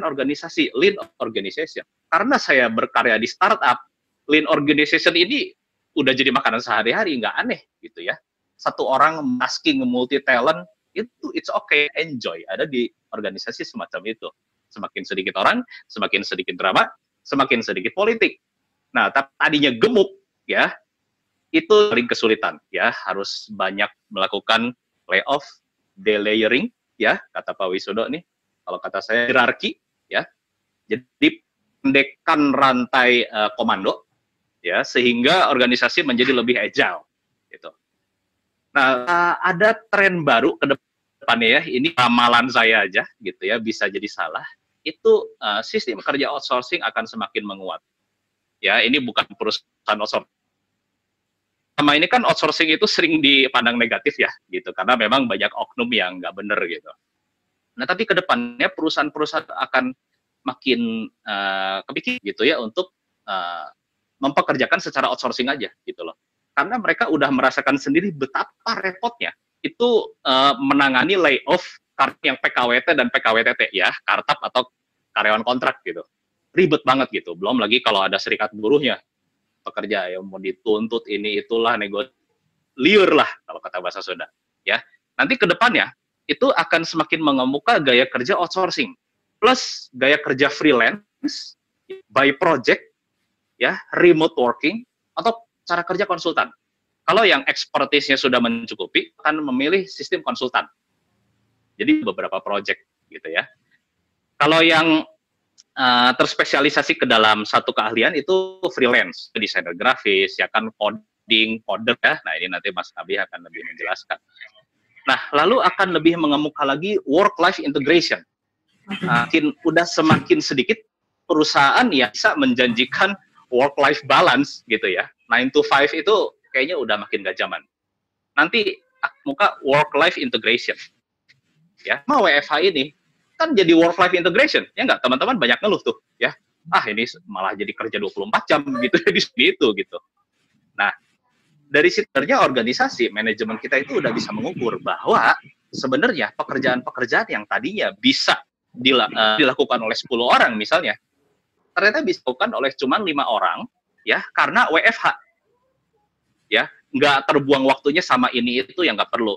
organisasi, lean organization. Karena saya berkarya di startup, lean organization ini udah jadi makanan sehari-hari, nggak aneh gitu ya. Satu orang masking multi talent itu it's okay, enjoy, ada di organisasi semacam itu. Semakin sedikit orang, semakin sedikit drama, semakin sedikit politik. Nah, tadinya gemuk, ya, itu paling kesulitan, ya, harus banyak melakukan layoff, delayering, ya, kata Pak Wisudo nih. Kalau kata saya hierarki, ya. Jadi pendekkan rantai komando, ya, sehingga organisasi menjadi lebih agile, gitu. Nah, ada tren baru ke depannya ya, ini ramalan saya aja, gitu ya, bisa jadi salah. Itu sistem kerja outsourcing akan semakin menguat. Ya, ini bukan perusahaan outsourcing. Sama ini kan outsourcing itu sering dipandang negatif ya, gitu, karena memang banyak oknum yang nggak bener gitu. Nah, tapi ke depannya perusahaan-perusahaan akan makin kepikir gitu ya untuk mempekerjakan secara outsourcing aja gitu loh. Karena mereka udah merasakan sendiri betapa repotnya itu menangani layoff yang PKWT dan PKWTT ya, kartap atau karyawan kontrak gitu. Ribet banget gitu. Belum lagi kalau ada serikat buruhnya, pekerja yang mau dituntut ini itulah, liur lah kalau kata bahasa Sunda. Ya, nanti ke depannya itu akan semakin mengemuka gaya kerja outsourcing plus gaya kerja freelance by project, ya, remote working atau cara kerja konsultan. Kalau yang expertise-nya sudah mencukupi, akan memilih sistem konsultan. Jadi beberapa project gitu ya. Kalau yang terspesialisasi ke dalam satu keahlian itu freelance, desainer grafis, ya kan, coding, coder ya. Nah, ini nanti Mas Abi akan lebih menjelaskan. Nah, lalu akan lebih mengemuka lagi work-life integration. Udah semakin sedikit perusahaan yang bisa menjanjikan work-life balance gitu ya. 9 to 5 itu kayaknya udah makin gak zaman. Nanti muka work-life integration. Ya, mau WFH ini kan jadi work-life integration, ya nggak? Teman-teman banyak ngeluh tuh, ya. Ini malah jadi kerja 24 jam gitu ya di sini itu gitu. Nah, dari sebenarnya organisasi, manajemen kita itu udah bisa mengukur bahwa sebenarnya pekerjaan-pekerjaan yang tadinya bisa dilakukan oleh 10 orang misalnya, ternyata bisa dilakukan oleh cuma 5 orang, ya, karena WFH. Ya, nggak terbuang waktunya sama ini itu yang nggak perlu.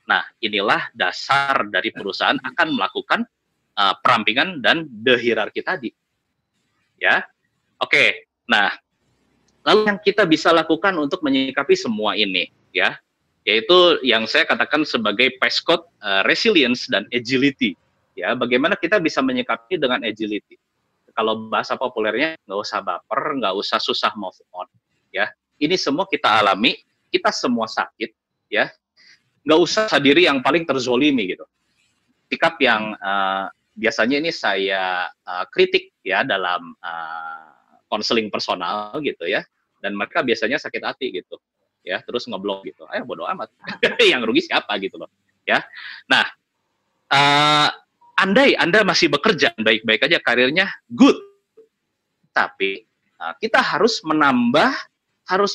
Nah, inilah dasar dari perusahaan akan melakukan perampingan dan dehierarki tadi. Ya, oke. Nah, lalu yang kita bisa lakukan untuk menyikapi semua ini, ya, yaitu yang saya katakan sebagai PESCOT, resilience dan agility. Ya, bagaimana kita bisa menyikapi dengan agility? Kalau bahasa populernya, nggak usah baper, nggak usah susah move on. Ya, ini semua kita alami, kita semua sakit, ya. Nggak usah diri yang paling terzolimi gitu. Sikap yang biasanya ini saya kritik ya dalam konseling personal gitu ya, dan mereka biasanya sakit hati gitu ya, terus ngeblok gitu, bodo amat. Yang rugi siapa gitu loh ya. Nah, andai Anda masih bekerja baik-baik aja, karirnya good, tapi kita harus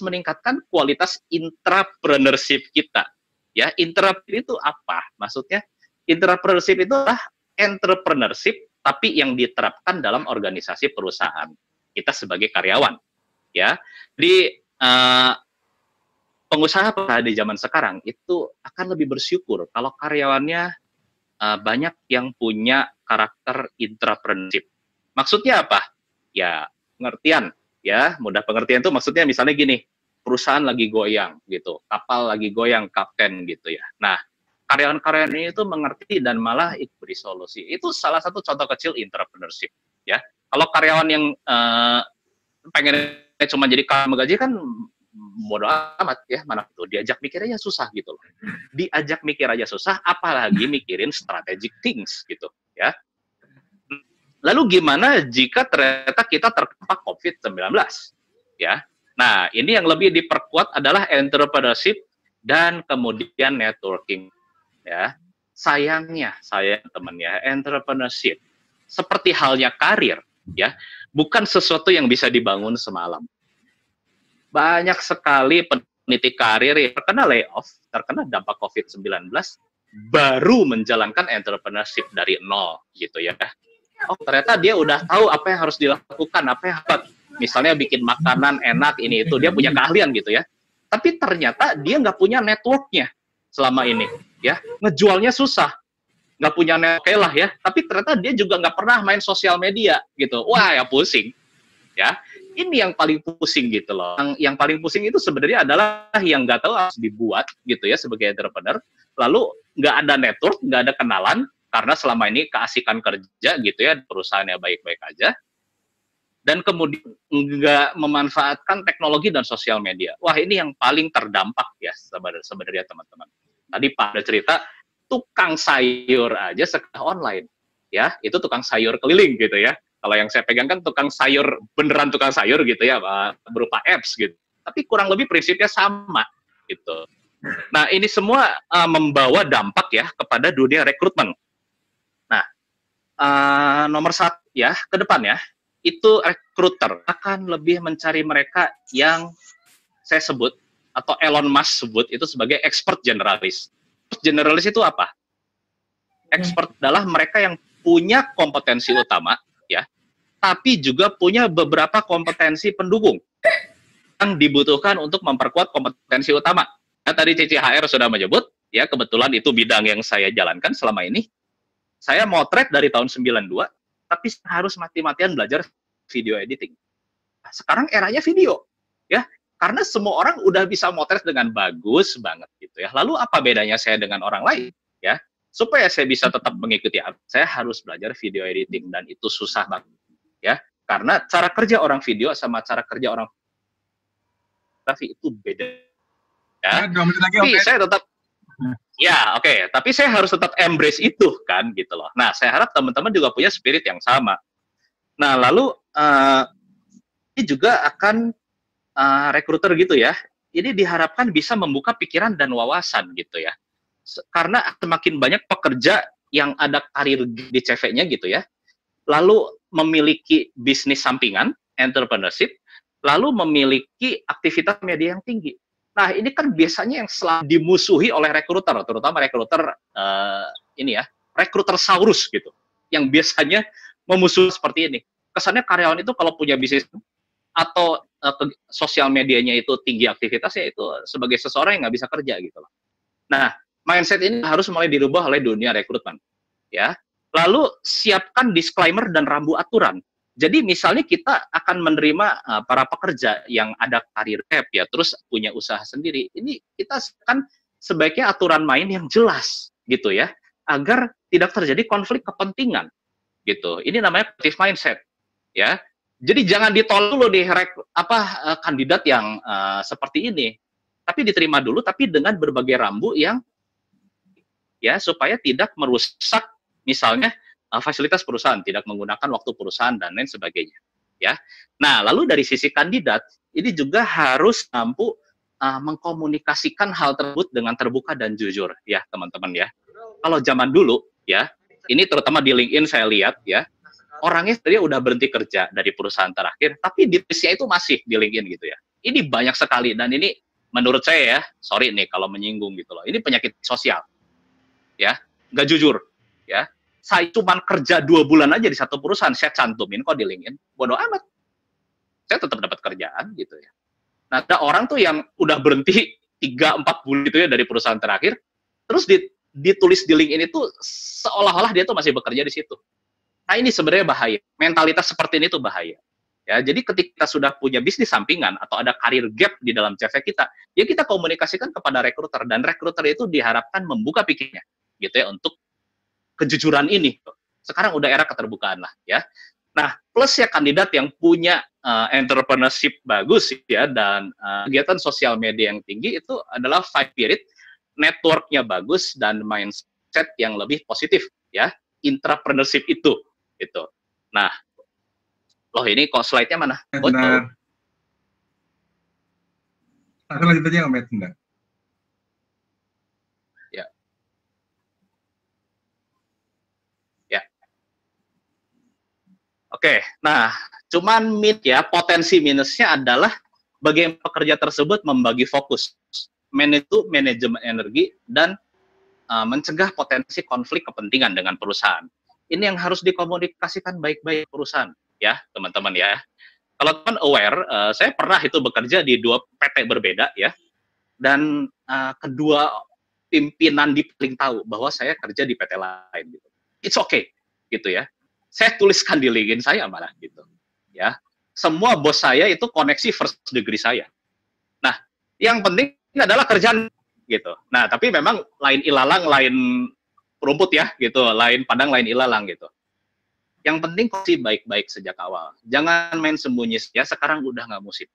meningkatkan kualitas intrapreneurship kita. Ya, intrapreneurship itu apa? Maksudnya Intrapreneurship itu adalah entrepreneurship tapi yang diterapkan dalam organisasi perusahaan kita sebagai karyawan, ya. Di pengusaha di zaman sekarang itu akan lebih bersyukur kalau karyawannya banyak yang punya karakter intrapreneurship. Maksudnya apa? Ya, pengertian, ya, mudah pengertian itu maksudnya misalnya gini, perusahaan lagi goyang gitu, kapal lagi goyang, kapten gitu ya. Nah, karyawan-karyawan ini tuh mengerti dan malah ikut beri solusi. Itu salah satu contoh kecil intrapreneurship, ya. Kalau karyawan yang pengen cuma jadi karyawan gaji kan bodoh amat ya, mana tuh diajak mikir aja susah gitu loh. Diajak mikir aja susah, apalagi mikirin strategic things gitu, ya. Lalu gimana jika ternyata kita terkena COVID-19, ya? Nah, ini yang lebih diperkuat adalah entrepreneurship dan kemudian networking, ya. Sayangnya, teman ya, entrepreneurship seperti halnya karir, ya, bukan sesuatu yang bisa dibangun semalam. Banyak sekali peneliti karir yang terkena layoff, terkena dampak COVID-19, baru menjalankan entrepreneurship dari nol, gitu ya. Oh, ternyata dia udah tahu apa yang harus dilakukan, apa yang misalnya bikin makanan enak, ini itu, dia punya keahlian gitu ya. Tapi ternyata dia nggak punya networknya selama ini, ya. Ngejualnya susah, nggak punya network lah ya. Tapi ternyata dia juga nggak pernah main sosial media gitu. Wah, ya pusing, ya. Ini yang paling pusing gitu loh. Yang paling pusing itu sebenarnya adalah yang nggak tahu harus dibuat gitu ya sebagai entrepreneur. Lalu nggak ada network, nggak ada kenalan, karena selama ini keasikan kerja gitu ya, perusahaannya baik-baik aja. Dan kemudian nggak memanfaatkan teknologi dan sosial media. Wah, ini yang paling terdampak ya sebenarnya teman-teman. Tadi Pak ada cerita, tukang sayur aja sekarang online. Ya, itu tukang sayur keliling gitu ya. Kalau yang saya pegang kan tukang sayur, beneran tukang sayur gitu ya, berupa apps gitu. Tapi kurang lebih prinsipnya sama gitu. Nah, ini semua membawa dampak ya kepada dunia rekrutmen. Nah, nomor satu ya, ke depan ya, itu recruiter akan lebih mencari mereka yang saya sebut, atau Elon Musk sebut, itu sebagai expert generalis. Generalis itu apa? Expert adalah mereka yang punya kompetensi utama, ya, tapi juga punya beberapa kompetensi pendukung yang dibutuhkan untuk memperkuat kompetensi utama. Nah, tadi CCHR sudah menyebut, ya, kebetulan itu bidang yang saya jalankan selama ini. Saya motret dari tahun 92, tapi harus mati-matian belajar video editing. Nah, sekarang eranya video, ya, karena semua orang udah bisa motret dengan bagus banget gitu ya. Lalu apa bedanya saya dengan orang lain, ya? Supaya saya bisa tetap mengikuti, saya harus belajar video editing dan itu susah banget, ya. Karena cara kerja orang video sama cara kerja orang fotografi itu beda. Ya, tapi saya tetap ya, oke. Tapi saya harus tetap embrace itu kan, gitu loh. Nah, saya harap teman-teman juga punya spirit yang sama. Nah, lalu ini juga akan recruiter gitu ya. Ini diharapkan bisa membuka pikiran dan wawasan gitu ya. Karena semakin banyak pekerja yang ada karir di CV-nya gitu ya. Lalu memiliki bisnis sampingan, entrepreneurship, lalu memiliki aktivitas media yang tinggi. Nah, ini kan biasanya yang selalu dimusuhi oleh rekruter, terutama rekruter ini ya, rekruter saurus gitu, yang biasanya memusuhi seperti ini. Kesannya karyawan itu kalau punya bisnis atau sosial medianya itu tinggi aktivitasnya, itu sebagai seseorang yang nggak bisa kerja gitu loh. Nah, mindset ini harus mulai dirubah oleh dunia rekrutmen, ya. Lalu siapkan disclaimer dan rambu aturan. Jadi misalnya kita akan menerima para pekerja yang ada karir gap ya, terus punya usaha sendiri. Ini kita kan sebaiknya aturan main yang jelas gitu ya, agar tidak terjadi konflik kepentingan gitu. Ini namanya positive mindset ya. Jadi jangan ditolak dulu nih kandidat yang seperti ini, tapi diterima dulu, tapi dengan berbagai rambu yang ya supaya tidak merusak misalnya fasilitas perusahaan, tidak menggunakan waktu perusahaan dan lain sebagainya, ya. Nah, lalu dari sisi kandidat, ini juga harus mampu mengkomunikasikan hal tersebut dengan terbuka dan jujur, ya, teman-teman ya. Kalau zaman dulu, ya, ini terutama di LinkedIn saya lihat, ya, orangnya sebenarnya udah berhenti kerja dari perusahaan terakhir, tapi detailnya itu masih di LinkedIn gitu ya. Ini banyak sekali, dan ini menurut saya ya, sorry nih kalau menyinggung gitu loh, ini penyakit sosial, ya. nggak jujur, ya. Saya cuma kerja 2 bulan aja di satu perusahaan, saya cantumin kok di LinkedIn, bodoh amat. Saya tetap dapat kerjaan gitu ya. Nah, ada orang tuh yang udah berhenti 3-4 bulan gitu ya dari perusahaan terakhir, terus ditulis di LinkedIn itu seolah-olah dia tuh masih bekerja di situ. Nah, ini sebenarnya bahaya. Mentalitas seperti ini tuh bahaya. Ya, jadi ketika kita sudah punya bisnis sampingan atau ada karir gap di dalam CV kita, ya kita komunikasikan kepada rekruter, dan rekruter itu diharapkan membuka pikirnya gitu ya untuk kejujuran ini. Sekarang udah era keterbukaan lah ya. Nah, plusnya kandidat yang punya entrepreneurship bagus ya dan kegiatan sosial media yang tinggi itu adalah 5 spirit, networknya bagus dan mindset yang lebih positif ya. Intrapreneurship itu gitu. Nah, loh ini kok slide-nya mana? Benar. Aku lanjut aja Om Ed, enggak? Ya. Ya. Oke, nah, cuman potensi minusnya adalah bagaimana pekerja tersebut membagi fokus, manajemen energi, dan mencegah potensi konflik kepentingan dengan perusahaan. Ini yang harus dikomunikasikan baik-baik perusahaan, ya teman-teman ya. Kalau teman aware, saya pernah itu bekerja di 2 PT berbeda ya, dan kedua pimpinan di paling tahu bahwa saya kerja di PT lain gitu. It's okay gitu ya. Saya tuliskan di LinkedIn saya malah gitu ya. Semua bos saya itu koneksi first degree saya. Nah, yang penting adalah kerjaan gitu. Nah, tapi memang lain ilalang, lain rumput ya gitu, lain padang, lain ilalang gitu. Yang penting sih baik-baik sejak awal. Jangan main sembunyi ya, sekarang udah nggak musim.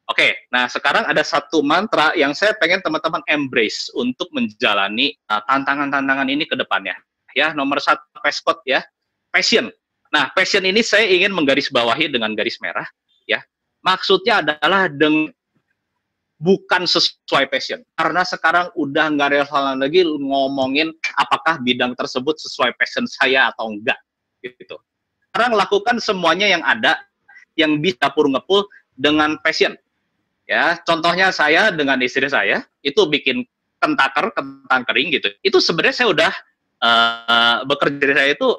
Oke, nah sekarang ada satu mantra yang saya pengen teman-teman embrace untuk menjalani tantangan-tantangan ini ke depannya. Ya, nomor 1 PESCOT ya, passion. Nah, passion ini saya ingin menggarisbawahi dengan garis merah ya. Maksudnya adalah bukan sesuai passion. Karena sekarang udah nggak relevan lagi ngomongin apakah bidang tersebut sesuai passion saya atau enggak. Gitu. Sekarang lakukan semuanya yang ada, yang bisa ngepul dengan passion. Ya, contohnya saya dengan istri saya, itu bikin kentang kering gitu. Itu sebenarnya saya udah bekerja saya itu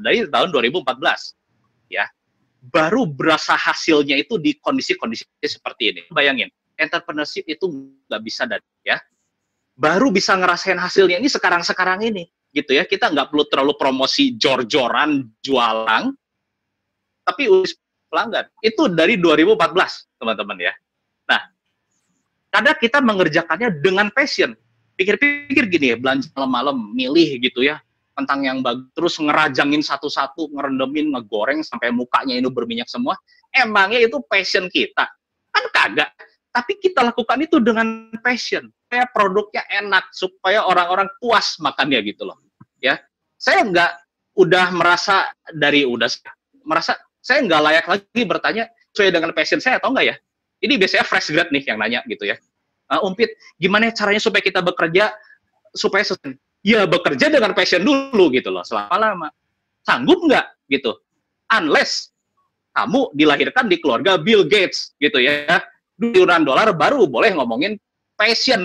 dari tahun 2014. Ya. Baru berasa hasilnya itu di kondisi-kondisi seperti ini. Bayangin, entrepreneurship itu nggak bisa ya, baru bisa ngerasain hasilnya ini sekarang ini gitu ya. Kita nggak perlu terlalu promosi jor-joran jualan, tapi pelanggan itu dari 2014 teman-teman ya. Nah, kadang kita mengerjakannya dengan passion, pikir-pikir gini ya, belanja malam-malam milih gitu ya kentang yang bagus, terus ngerajangin satu-satu, ngerendemin, ngegoreng sampai mukanya ini berminyak semua. Emangnya itu passion kita? Kan kagak. Tapi kita lakukan itu dengan passion, supaya produknya enak, supaya orang-orang puas makannya gitu loh. Ya, saya merasa saya nggak layak lagi bertanya sesuai dengan passion saya atau enggak ya. Ini biasanya fresh grad nih yang nanya gitu ya. Umpit, gimana caranya supaya kita bekerja supaya ya bekerja dengan passion dulu gitu loh selama lama. Sanggup nggak gitu? Unless kamu dilahirkan di keluarga Bill Gates gitu ya. $1 baru boleh ngomongin passion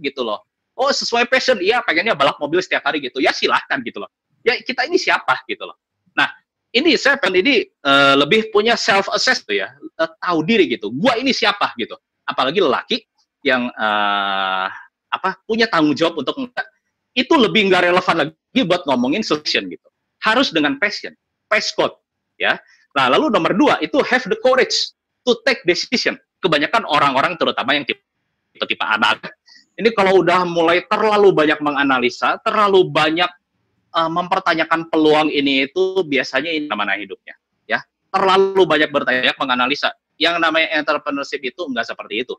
gitu loh. Oh, sesuai passion, iya pengennya balap mobil setiap hari gitu. Ya silahkan gitu loh. Ya kita ini siapa gitu loh. Nah, ini saya pengen lebih punya self assess tuh ya, tahu diri gitu. Gua ini siapa gitu. Apalagi lelaki yang punya tanggung jawab untuk itu lebih nggak relevan lagi buat ngomongin solution gitu. Harus dengan passion, PESCOT ya. Nah, lalu nomor 2 itu have the courage to take decision. Kebanyakan orang-orang terutama yang tipe anak ini kalau udah mulai terlalu banyak menganalisa, terlalu banyak mempertanyakan peluang ini itu biasanya ini mana hidupnya ya. Terlalu banyak bertanya, menganalisa. Yang namanya entrepreneurship itu enggak seperti itu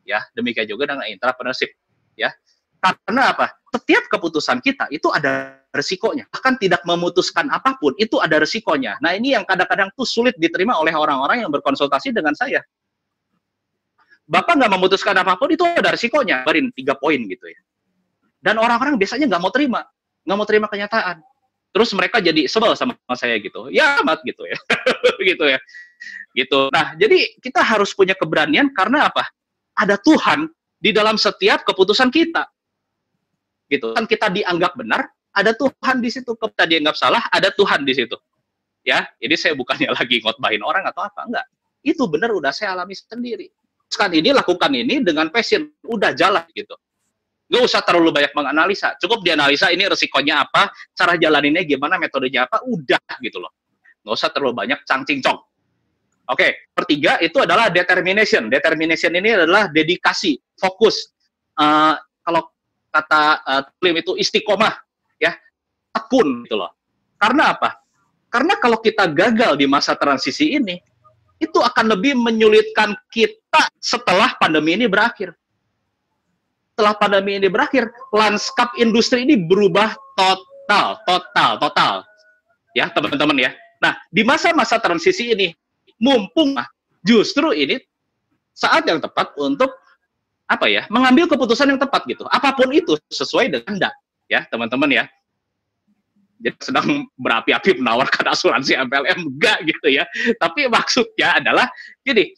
ya. Demikian juga dengan intrapreneurship ya. Karena apa? Setiap keputusan kita itu ada resikonya. Bahkan tidak memutuskan apapun itu ada resikonya. Nah, ini yang kadang-kadang tuh sulit diterima oleh orang-orang yang berkonsultasi dengan saya. Bapak nggak memutuskan apapun itu ada resikonya. Barin 3 poin gitu ya. Dan orang-orang biasanya nggak mau terima kenyataan. Terus mereka jadi sebel sama saya gitu. Ya amat gitu ya. Gitu ya. Gitu. Nah, jadi kita harus punya keberanian karena apa? Ada Tuhan di dalam setiap keputusan kita. gitu. Kan kita dianggap benar, ada Tuhan di situ. Kalau kita dianggap salah, ada Tuhan di situ. Ya, jadi saya bukannya lagi ngotbahin orang atau apa, enggak. Itu benar udah saya alami sendiri. Sekarang ini lakukan ini dengan passion, udah jalan gitu. Nggak usah terlalu banyak menganalisa, cukup dianalisa ini resikonya apa, cara jalaninnya gimana, metodenya apa, udah gitu loh. Nggak usah terlalu banyak cang-cincong. Oke, ketiga itu adalah determination. Determination ini adalah dedikasi, fokus. Kalau kata Muslim itu istiqomah, ya, tekun gitu loh. Karena apa? Karena kalau kita gagal di masa transisi ini, itu akan lebih menyulitkan kita setelah pandemi ini berakhir. Setelah pandemi ini berakhir, lanskap industri ini berubah total. Ya, teman-teman ya. Nah, di masa-masa transisi ini, mumpung justru ini saat yang tepat untuk apa ya, mengambil keputusan yang tepat gitu. Apapun itu sesuai dengan Anda, ya, teman-teman ya. Jadi sedang berapi-api menawarkan asuransi MPLM, enggak gitu ya. Tapi maksudnya adalah gini,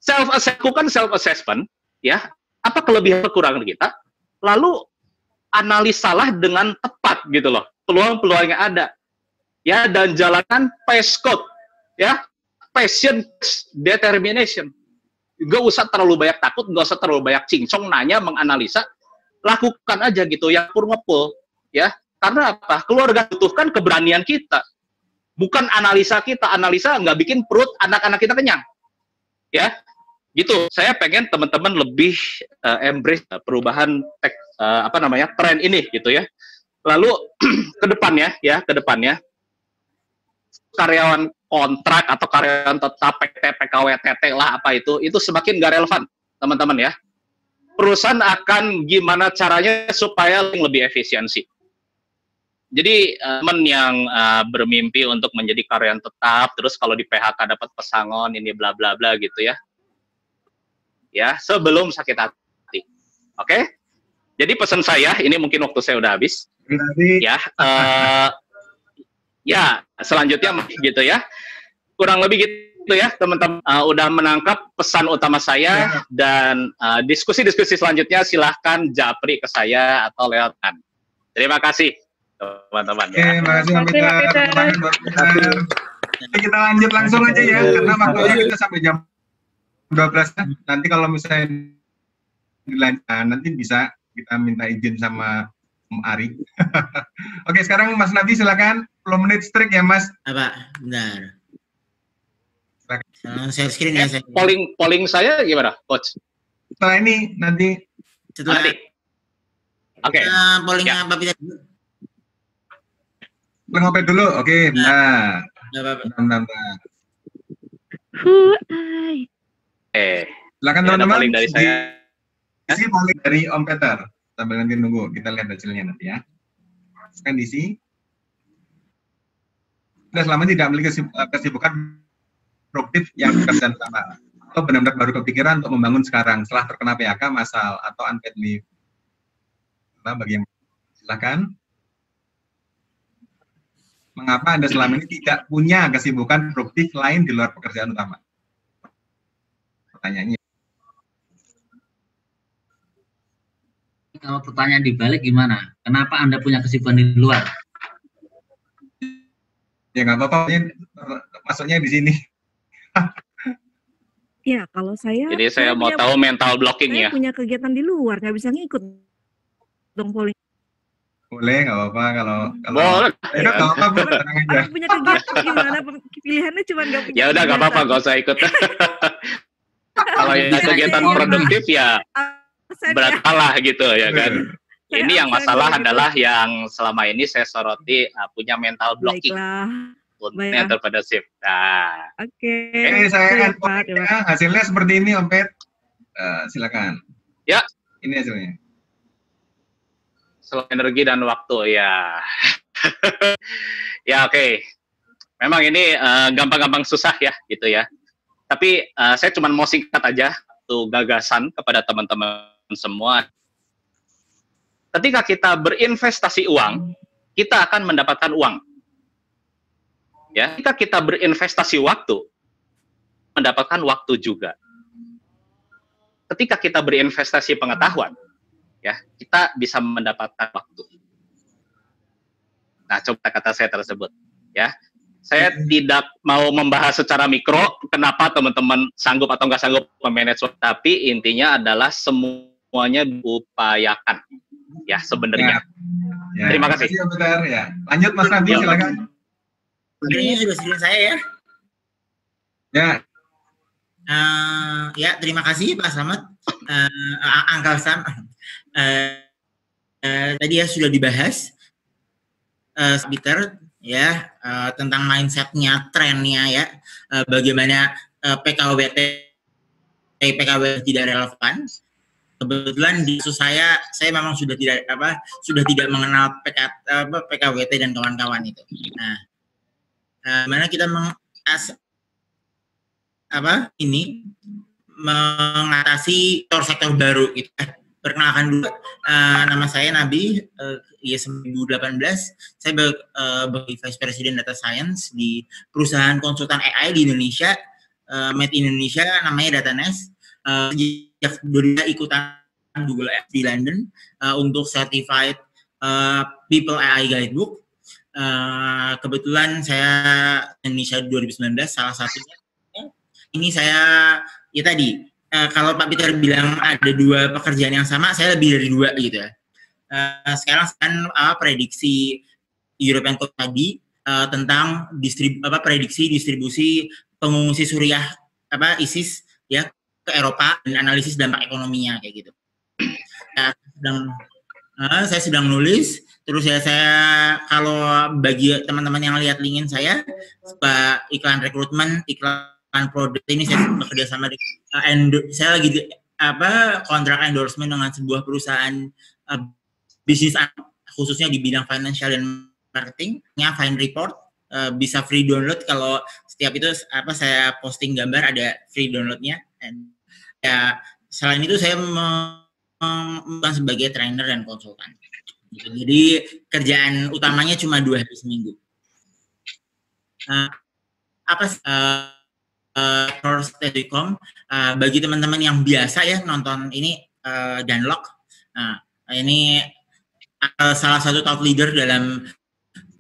lakukan self assessment ya, apa kelebihan kekurangan kita, lalu analisalah dengan tepat gitu loh, peluang-peluang yang ada. Ya, dan jalankan PACE code ya, passion, determination. Nggak usah terlalu banyak takut, nggak usah terlalu banyak cincong, nanya, menganalisa, lakukan aja gitu, yang pur-ngepul ya. Karena apa? Keluarga butuhkan keberanian kita. Bukan analisa kita. Analisa nggak bikin perut anak-anak kita kenyang. Ya, gitu. Saya pengen teman-teman lebih embrace perubahan tren ini gitu ya. Lalu ke depannya karyawan kontrak atau karyawan tetap PT, PKW, TT lah apa itu semakin nggak relevan, teman-teman ya. Perusahaan akan gimana caranya supaya lebih efisiensi. Jadi teman yang bermimpi untuk menjadi karyawan tetap, terus kalau di PHK dapat pesangon ini bla bla bla gitu ya. Ya, sebelum sakit hati. Oke? Jadi pesan saya, ini mungkin waktu saya udah habis. Ya, ya selanjutnya gitu ya. Kurang lebih gitu ya, teman-teman udah menangkap pesan utama saya dan diskusi-diskusi selanjutnya silahkan japri ke saya atau lewat. Terima kasih. Teman-teman Oke, makasih Peter. Kita lanjut langsung aja ya, karena waktunya kita sampai jam 12. Nanti kalau misalnya dilanjutkan, nanti bisa kita minta izin sama Om Ari. Oke, sekarang Mas Nabi silakan. 10 menit strict ya, Mas. Apa? Benar. Share screen ya. Polling saya gimana, Coach? Setelah ini nanti. Nanti. Oke. Pollingnya Mbak Peter dulu. Ngopi dulu, oke. Nah, bentar. Silakan teman-teman. Polling dari saya. Isi polling dari Om Peter. Sambil nanti nunggu, kita lihat hasilnya nanti ya. Sekarang diisi. Sudah selama tidak memiliki kesibukan produktif yang pekerjaan utama, atau benar-benar baru kepikiran untuk membangun sekarang setelah terkena PHK, masal atau unpaid leave. Nah, bagi yang silakan. Mengapa Anda selama ini tidak punya kesibukan produktif lain di luar pekerjaan utama? Pertanyaannya. Kalau pertanyaan dibalik gimana? Kenapa Anda punya kesibukan di luar? Ya nggak apa-apa, masuknya di sini. Ya, kalau saya. Jadi saya mau tahu mental blocking ya. Saya punya kegiatan di luar, nggak bisa ngikut dong polling. Boleh, nggak apa-apa kalau boleh. Nggak apa-apa, tenang aja. Orang punya kegiatan gimana? Pilihannya cuma nggak punya. Ya udah nggak apa-apa, nggak usah ikut. Kalau yang kegiatan produktif ya berat kalah gitu ya kan. Ini yang masalah adalah yang selama ini saya soroti punya mental blocking. Untuknya daripada shift. Nah. Oke. Saya akan hasilnya seperti ini, Om Pet. Silakan. Ya. Ini hasilnya. Selain energi dan waktu ya. Ya oke. Memang ini gampang-gampang susah ya gitu ya. Tapi saya cuma mau singkat aja tuh gagasan kepada teman-teman semua. Ketika kita berinvestasi uang, kita akan mendapatkan uang. Ya, ketika kita berinvestasi waktu, mendapatkan waktu juga. Ketika kita berinvestasi pengetahuan, ya kita bisa mendapatkan waktu. Nah, coba kata saya tersebut, ya. Saya tidak mau membahas secara mikro, kenapa teman-teman sanggup atau nggak sanggup memanage, tapi intinya adalah semuanya diupayakan, ya sebenarnya. Ya. Terima kasih. Bentar, ya. Lanjut Mas Nabi, silakan. Ini sudah screen saya ya. Ya. Ya, terima kasih Pak Slamet. Angka Sam. Tadi ya sudah dibahas, Peter, ya tentang mindsetnya, trennya ya, bagaimana PKWT tidak relevan. Kebetulan di kasus saya memang sudah tidak mengenal PKWT dan kawan-kawan itu. Nah, mana kita mengatasi sektor baru gitu. Perkenalkan dulu, nama saya Nabi, IS 2018. Saya sebagai Vice President Data Science di perusahaan konsultan AI di Indonesia, Made in Indonesia, namanya Datanes. Sejak 2000 ikutan Google Apps di London untuk Certified People AI Guidebook. Kebetulan saya Indonesia 2019, salah satunya. Ini saya, ya tadi, kalau Pak Peter bilang ada 2 pekerjaan yang sama, saya lebih dari 2 gitu ya. Sekarang prediksi European Code tadi tentang prediksi distribusi pengungsi Suriah ISIS ya ke Eropa dan analisis dampak ekonominya kayak gitu. Saya sedang nulis, terus ya saya kalau bagi teman-teman yang lihat LinkedIn saya, iklan rekrutmen, iklan produk ini saya bekerja sama dengan saya lagi kontrak endorsement dengan sebuah perusahaan bisnis khususnya di bidang financial dan marketingnya Fine Report, bisa free download kalau setiap itu saya posting gambar ada free downloadnya. Dan ya selain itu saya bukan sebagai trainer dan konsultan. Jadi kerjaan utamanya cuma 2 hari seminggu. Telekom, bagi teman-teman yang biasa ya nonton ini Danlock, ini salah satu thought leader dalam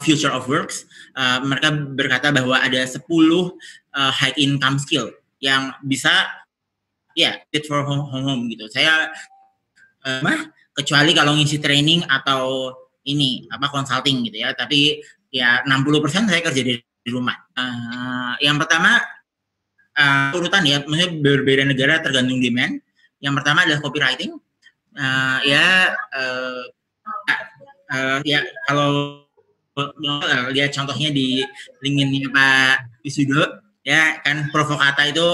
Future of Works. Mereka berkata bahwa ada 10 high income skill yang bisa fit for home gitu. Saya kecuali kalau ngisi training atau ini consulting gitu ya, tapi ya 60% saya kerja di rumah. Yang pertama urutan ya, maksudnya berbeda negara tergantung demand. Yang pertama adalah copywriting. Kalau lihat contohnya di LinkedIn Pak Wisudo, ya kan Provokata itu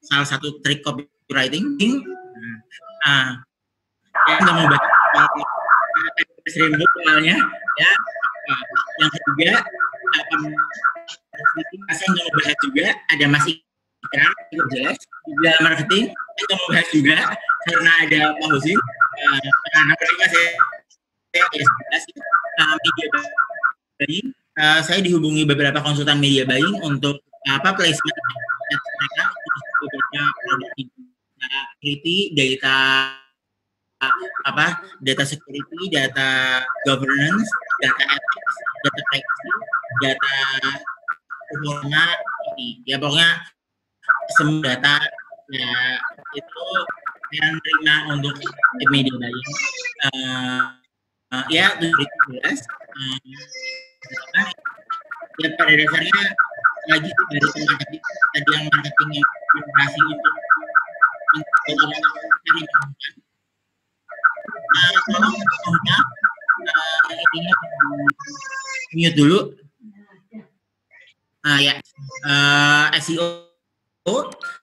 salah satu trik copywriting. Nggak mau baca seribu soalnya ya. Yang ketiga, saya nggak mau bahas juga ada Mas Ikram, itu jelas di dalam marketing. Saya nggak mau bahas juga karena ada Pak Husin. Karena mereka saya media buying. Saya dihubungi beberapa konsultan media buying untuk placement mereka untuk beberapa produk security, data security, data governance, data ethics, data privacy, data umumnya ini ya, pokoknya semua data ya itu yang terima untuk media buying. Ya 2017 ya pada dasarnya lagi dari marketing tadi yang marketing yang operasi untuk tolong ininya mute dulu. SEO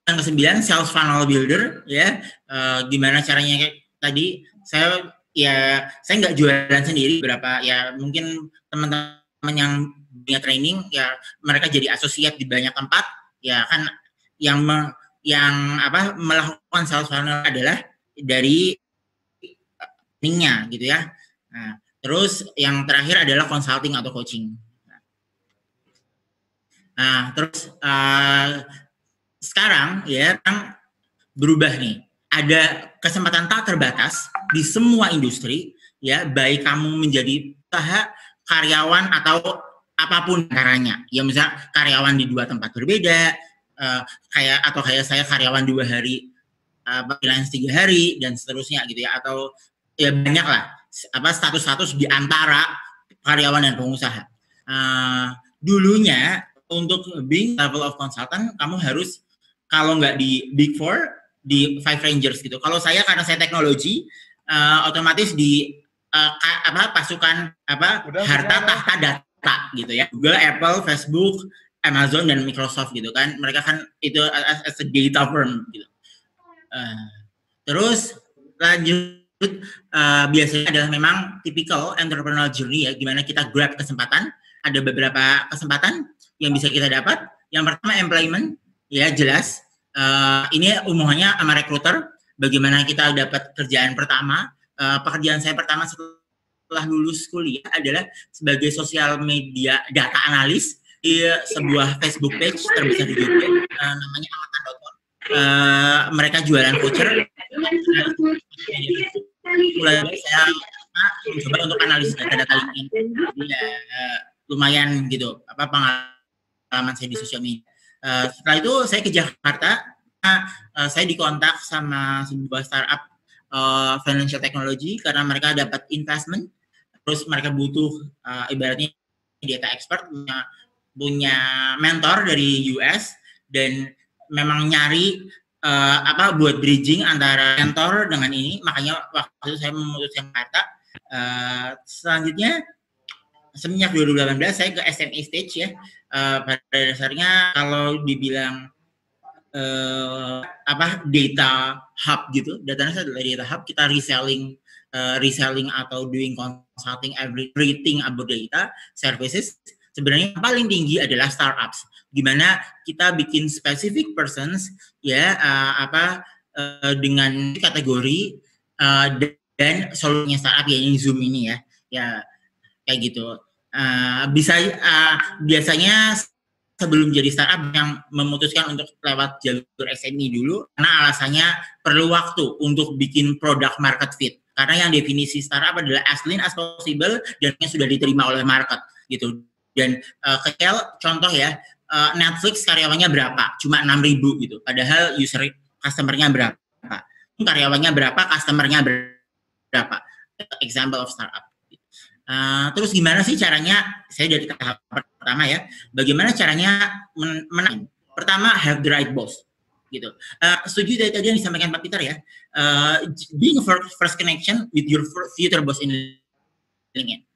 yang ke-9 sales funnel builder ya. Gimana caranya kayak tadi saya nggak jualan sendiri, berapa ya mungkin teman-teman yang punya training ya mereka jadi asosiat di banyak tempat ya kan, yang melakukan sales funnel adalah dari trainingnya gitu ya. Nah, terus yang terakhir adalah consulting atau coaching. Nah, terus sekarang ya berubah nih. ada kesempatan tak terbatas di semua industri, ya, baik kamu menjadi usaha, karyawan atau apapun caranya. Ya misalnya karyawan di 2 tempat berbeda, kayak saya karyawan 2 hari, freelance 3 hari dan seterusnya gitu ya, atau ya banyak lah status-status di antara karyawan dan pengusaha. Dulunya untuk being level of consultant kamu harus kalau nggak di Big Four di Five Rangers gitu. Kalau saya karena saya teknologi otomatis di pasukan harta tahta data gitu ya. Google, Apple, Facebook, Amazon dan Microsoft gitu kan. Mereka kan itu as a data firm gitu. Terus lanjut biasanya adalah memang typical entrepreneurial journey ya, gimana kita grab kesempatan. Ada beberapa kesempatan yang bisa kita dapat. Yang pertama employment, ya jelas. Ini umumnya sama recruiter, bagaimana kita dapat kerjaan pertama. Pekerjaan saya pertama setelah lulus kuliah adalah sebagai sosial media data analis di sebuah Facebook page terbesar di Jogja, namanya amatan.com. Mereka jualan voucher. Mulai dari saya mencoba untuk analisis data-data LinkedIn. Ya, lumayan gitu pengalaman saya di sosial media. Setelah itu saya ke Jakarta. Saya dikontak sama sebuah startup financial technology karena mereka dapat investment, terus mereka butuh ibaratnya data expert, punya mentor dari US dan memang nyari buat bridging antara mentor dengan ini, makanya waktu itu saya memutuskan Jakarta. Selanjutnya semenjak 2018 saya ke SME stage ya. Pada dasarnya kalau dibilang data hub gitu, datanya adalah data hub, kita reselling atau doing consulting everything about data services. Sebenarnya yang paling tinggi adalah startups, gimana kita bikin specific persons ya dengan kategori dan solusinya startup ya, ini Zoom ini ya kayak gitu. Biasanya sebelum jadi startup yang memutuskan untuk lewat jalur SME dulu, karena alasannya perlu waktu untuk bikin product market fit. Karena yang definisi startup adalah as lean as possible dan yang sudah diterima oleh market gitu. Dan kecil contoh ya, Netflix karyawannya berapa? Cuma 6.000 gitu. Padahal customer-nya berapa? Karyawannya berapa? Customer-nya berapa? Example of startup. Terus gimana sih caranya? Saya dari tahap pertama ya. Bagaimana caranya menang? Pertama, have the right boss, gitu. Setuju dari tadi yang disampaikan Pak Peter ya. Being first connection with your future boss in LinkedIn.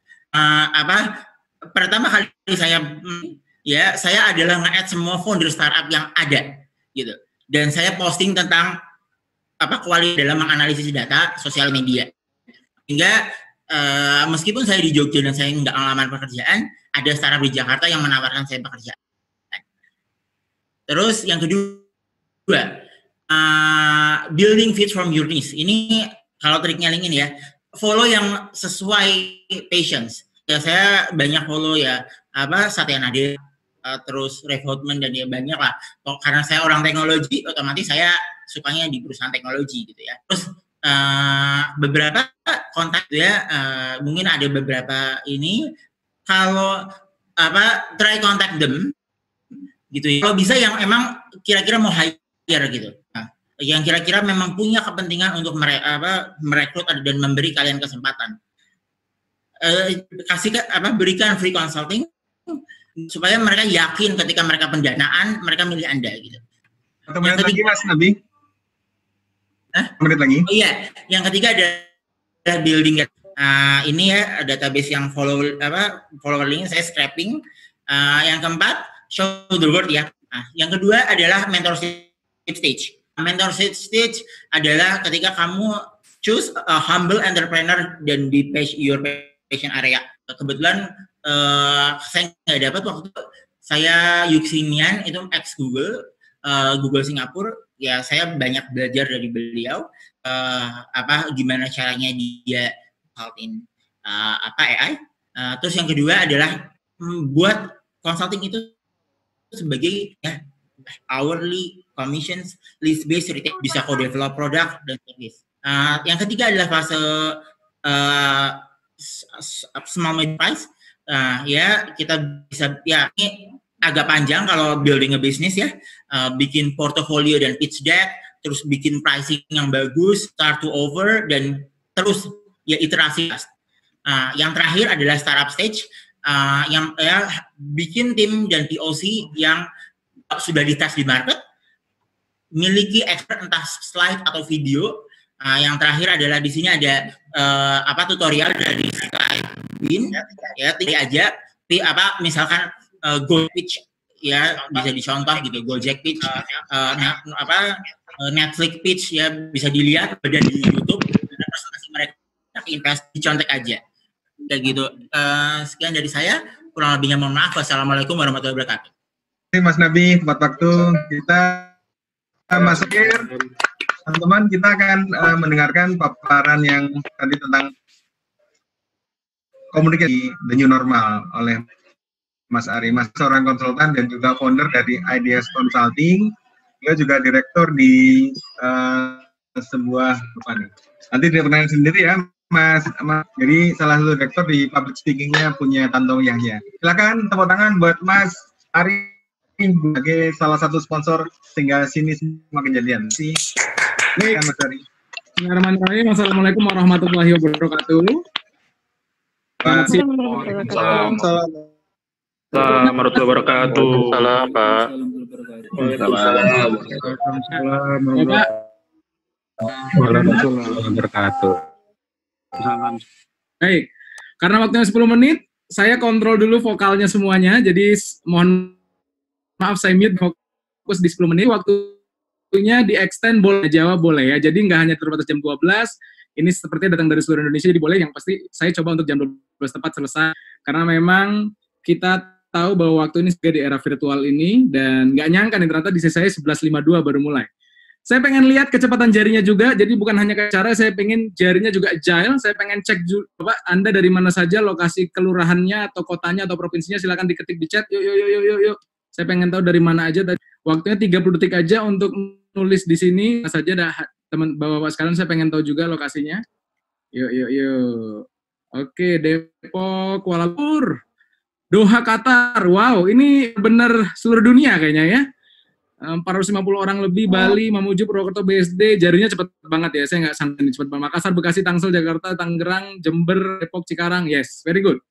Pertama kali saya adalah nge-add semua founder startup yang ada, gitu. Dan saya posting tentang kualitas dalam menganalisis data sosial media. Hingga meskipun saya di Jogja dan saya nggak ngelamar pekerjaan, ada startup di Jakarta yang menawarkan saya pekerjaan. Terus yang kedua, building fit from your niche. Ini kalau triknya LinkedIn ya, follow yang sesuai passions. Ya saya banyak follow ya Satya Nadella, terus Revoltman dan ya banyak lah. Karena saya orang teknologi, otomatis saya sukanya di perusahaan teknologi gitu ya. Terus beberapa kontak ya, mungkin ada beberapa ini kalau try contact them gitu ya. Kalau bisa yang emang kira-kira mau hire gitu. Yang kira-kira memang punya kepentingan untuk merekrut dan memberi kalian kesempatan. Berikan free consulting supaya mereka yakin ketika mereka pendanaan mereka milih Anda gitu. Atau menit lagi Mas Nabi? Menit lagi? Oh iya, yang ketiga ada building. Ini ya database yang follower link saya scraping. Yang keempat show the world ya. Yang kedua adalah mentorship stage. Mentorship stage adalah ketika kamu choose a humble entrepreneur dan di your passion area. Kebetulan saya nggak dapat waktu itu. Saya Yuxinian itu ex Google Singapura. Ya saya banyak belajar dari beliau gimana caranya dia consulting AI. Terus yang kedua adalah buat consulting itu sebagai hourly, commissions, list-based, retail, bisa co-develop produk dan service. Yang ketiga adalah fase small medium price. Ya kita bisa, ya ini agak panjang kalau building a business ya, bikin portfolio dan pitch deck, terus bikin pricing yang bagus, start to over, dan terus ya iterasi. Yang terakhir adalah startup stage, yang bikin tim dan POC yang sudah dites di market, miliki expert entah slide atau video. Yang terakhir adalah di sini ada tutorial dari Skybin ya, tinggal aja misalkan Gold pitch ya bisa dicontoh gitu, Gojek pitch, Netflix pitch ya bisa dilihat ada di YouTube, presentasi mereka invest dicontek aja kayak gitu. Sekian dari saya, kurang lebihnya mohon maaf. Wassalamualaikum warahmatullahi wabarakatuh. Terima kasih Mas Nabi, tepat waktu. Kita masuk teman-teman, kita akan mendengarkan paparan yang tadi tentang komunikasi the new normal oleh Mas Ari. Mas seorang konsultan dan juga founder dari Ideas Consulting. Dia juga direktur di sebuah company. Nanti dia kenalin sendiri ya, Mas. Jadi salah satu direktur di public speaking-nya punya Tantong Yahya. Silakan tepuk tangan buat Mas Ari sebagai salah satu sponsor sehingga sini semua kejadian. Baik, Mas Ari. Bismillahirrahmanirrahim. Assalamualaikum warahmatullahi wabarakatuh. Assalamualaikum warahmatullahi wabarakatuh. Salam, Pak. Warahmatullahi wabarakatuh. Baik, karena waktunya 10 menit, saya kontrol dulu vokalnya semuanya, jadi mohon maaf saya mute fokus di 10 menit, waktunya di extend boleh, Jawa boleh ya, jadi nggak hanya terbatas jam 12, ini sepertinya datang dari seluruh Indonesia, jadi boleh, yang pasti saya coba untuk jam 12 tepat selesai, karena memang kita tahu bahwa waktu ini juga di era virtual ini, dan nggak nyangka nih ternyata di sesi saya 11.52 baru mulai. Saya pengen lihat kecepatan jarinya juga, jadi bukan hanya ke cara, saya pengen jarinya juga agile, saya pengen cek juga, Anda dari mana saja, lokasi kelurahannya, atau kotanya, atau provinsinya, silakan diketik di chat, yuk. Saya pengen tahu dari mana aja, waktunya 30 detik aja untuk nulis di sini, saja dah teman bapak-bapak sekalian, saya pengen tahu juga lokasinya. Yuk. Oke, Depok, Kuala Lumpur, Doha, Qatar, wow, ini benar seluruh dunia kayaknya ya. 450 orang lebih, Bali, Mamuju, Purwokerto, BSD, jarinya cepet banget ya, saya nggak santai cepet banget. Makassar, Bekasi, Tangsel, Jakarta, Tangerang, Jember, Depok, Cikarang, yes, very good.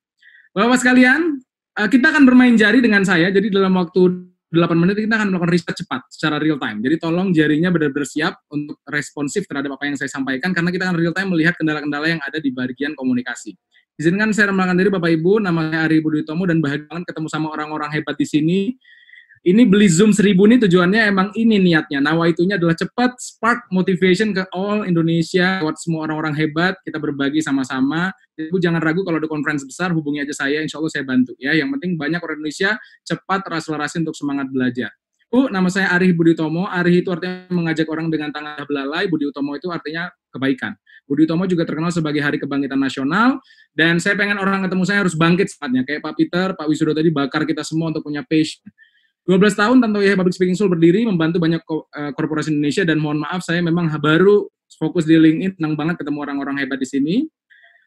Bapak sekalian, kita akan bermain jari dengan saya, jadi dalam waktu 8 menit kita akan melakukan riset cepat, secara real time. Jadi tolong jarinya benar-benar siap untuk responsif terhadap apa yang saya sampaikan, karena kita akan real time melihat kendala-kendala yang ada di bagian komunikasi. Izinkan saya memperkenalkan diri Bapak Ibu, nama saya Ari Budi Utomo, dan bahagia banget ketemu sama orang-orang hebat di sini. Ini beli Zoom 1000 ini tujuannya emang ini niatnya. Nawaitunya adalah cepat spark motivation ke all Indonesia, buat semua orang-orang hebat, kita berbagi sama-sama. Ibu jangan ragu kalau ada conference besar, hubungi aja saya, insya Allah saya bantu ya. Yang penting banyak orang Indonesia cepat terakselerasi untuk semangat belajar. Nama saya Ari Budi Utomo. Ari itu artinya mengajak orang dengan tangan belalai, Budi Utomo itu artinya kebaikan. Budi Utomo juga terkenal sebagai Hari Kebangkitan Nasional, dan saya pengen orang ketemu saya harus bangkit secepatnya, kayak Pak Peter, Pak Wisudo tadi bakar kita semua untuk punya passion. 12 tahun Tantong Yahya Public Speaking School berdiri, membantu banyak korporasi Indonesia, dan mohon maaf saya memang baru fokus di LinkedIn, senang banget ketemu orang-orang hebat di sini.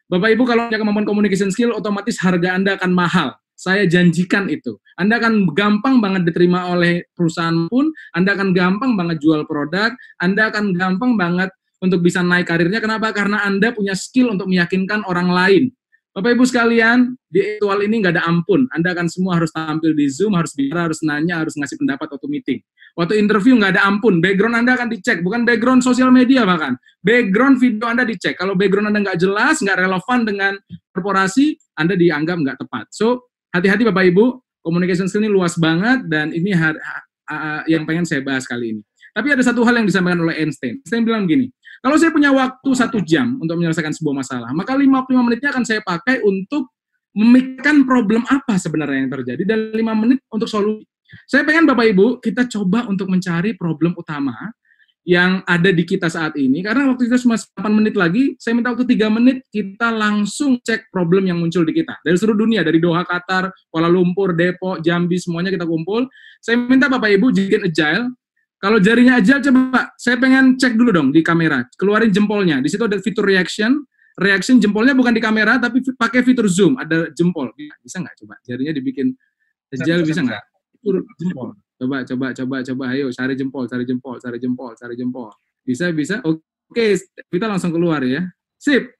Bapak Ibu kalau punya kemampuan communication skill, otomatis harga Anda akan mahal. Saya janjikan itu. Anda akan gampang banget diterima oleh perusahaan pun, Anda akan gampang banget jual produk, Anda akan gampang banget untuk bisa naik karirnya. Kenapa? Karena Anda punya skill untuk meyakinkan orang lain. Bapak Ibu sekalian, di virtual ini nggak ada ampun. Anda akan semua harus tampil di Zoom, harus bicara, harus nanya, harus ngasih pendapat waktu meeting. Waktu interview nggak ada ampun. Background Anda akan dicek, bukan background sosial media bahkan. Background video Anda dicek. Kalau background Anda nggak jelas, nggak relevan dengan korporasi, Anda dianggap nggak tepat. So, hati-hati Bapak Ibu, communication skill ini luas banget, dan ini yang pengen saya bahas kali ini. Tapi ada satu hal yang disampaikan oleh Einstein. Einstein bilang gini, kalau saya punya waktu 1 jam untuk menyelesaikan sebuah masalah, maka 55 menitnya akan saya pakai untuk memikirkan problem apa sebenarnya yang terjadi, dan 5 menit untuk solusi. Saya pengen Bapak Ibu, kita coba untuk mencari problem utama yang ada di kita saat ini, karena waktu kita cuma 8 menit lagi, saya minta waktu 3 menit, kita langsung cek problem yang muncul di kita. Dari seluruh dunia, dari Doha, Qatar, Kuala Lumpur, Depok, Jambi, semuanya kita kumpul. Saya minta Bapak Ibu bikin agile. Kalau jarinya agile, coba, saya pengen cek dulu dong di kamera. Keluarin jempolnya. Di situ ada fitur reaction. Reaction jempolnya bukan di kamera, tapi pakai fitur zoom. Ada jempol. Bisa nggak coba? Jarinya dibikin agile, bisa nggak? Fitur jempol. Coba, ayo cari jempol. Bisa. Oke, kita langsung keluar ya. Sip.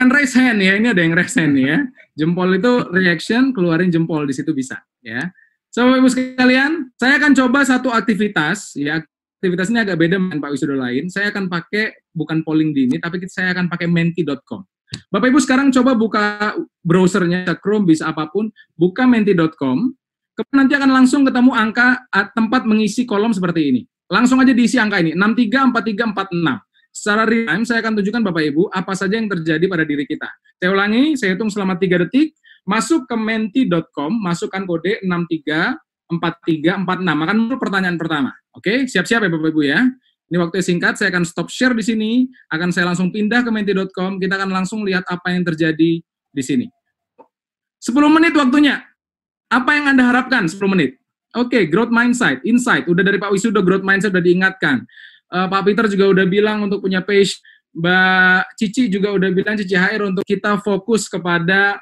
Kan raise hand ya, ini ada yang raise hand ya. Jempol itu reaction, keluarin jempol di situ bisa ya. So, Bapak Ibu sekalian, saya akan coba satu aktivitas ya. Aktivitas ini agak beda dengan Pak Wisudo lain. Saya akan pakai bukan polling dini, tapi saya akan pakai menti.com. Bapak Ibu sekarang coba buka browsernya, Chrome bisa apapun, buka menti.com. Kemudian nanti akan langsung ketemu angka tempat mengisi kolom seperti ini. Langsung aja diisi angka ini, 634346. Secara real time, saya akan tunjukkan Bapak Ibu apa saja yang terjadi pada diri kita. Saya ulangi, saya hitung selama 3 detik, masuk ke menti.com, masukkan kode 634346. Akan muncul pertanyaan pertama. Oke, siap-siap ya Bapak Ibu ya. Ini waktu singkat, saya akan stop share di sini, akan saya langsung pindah ke menti.com, kita akan langsung lihat apa yang terjadi di sini. 10 menit waktunya. Apa yang Anda harapkan 10 menit? Oke, growth mindset, insight. Udah dari Pak Wisudo, growth mindset udah diingatkan. Pak Peter juga udah bilang untuk punya page. Mbak Cici juga udah bilang, Cici HR, untuk kita fokus kepada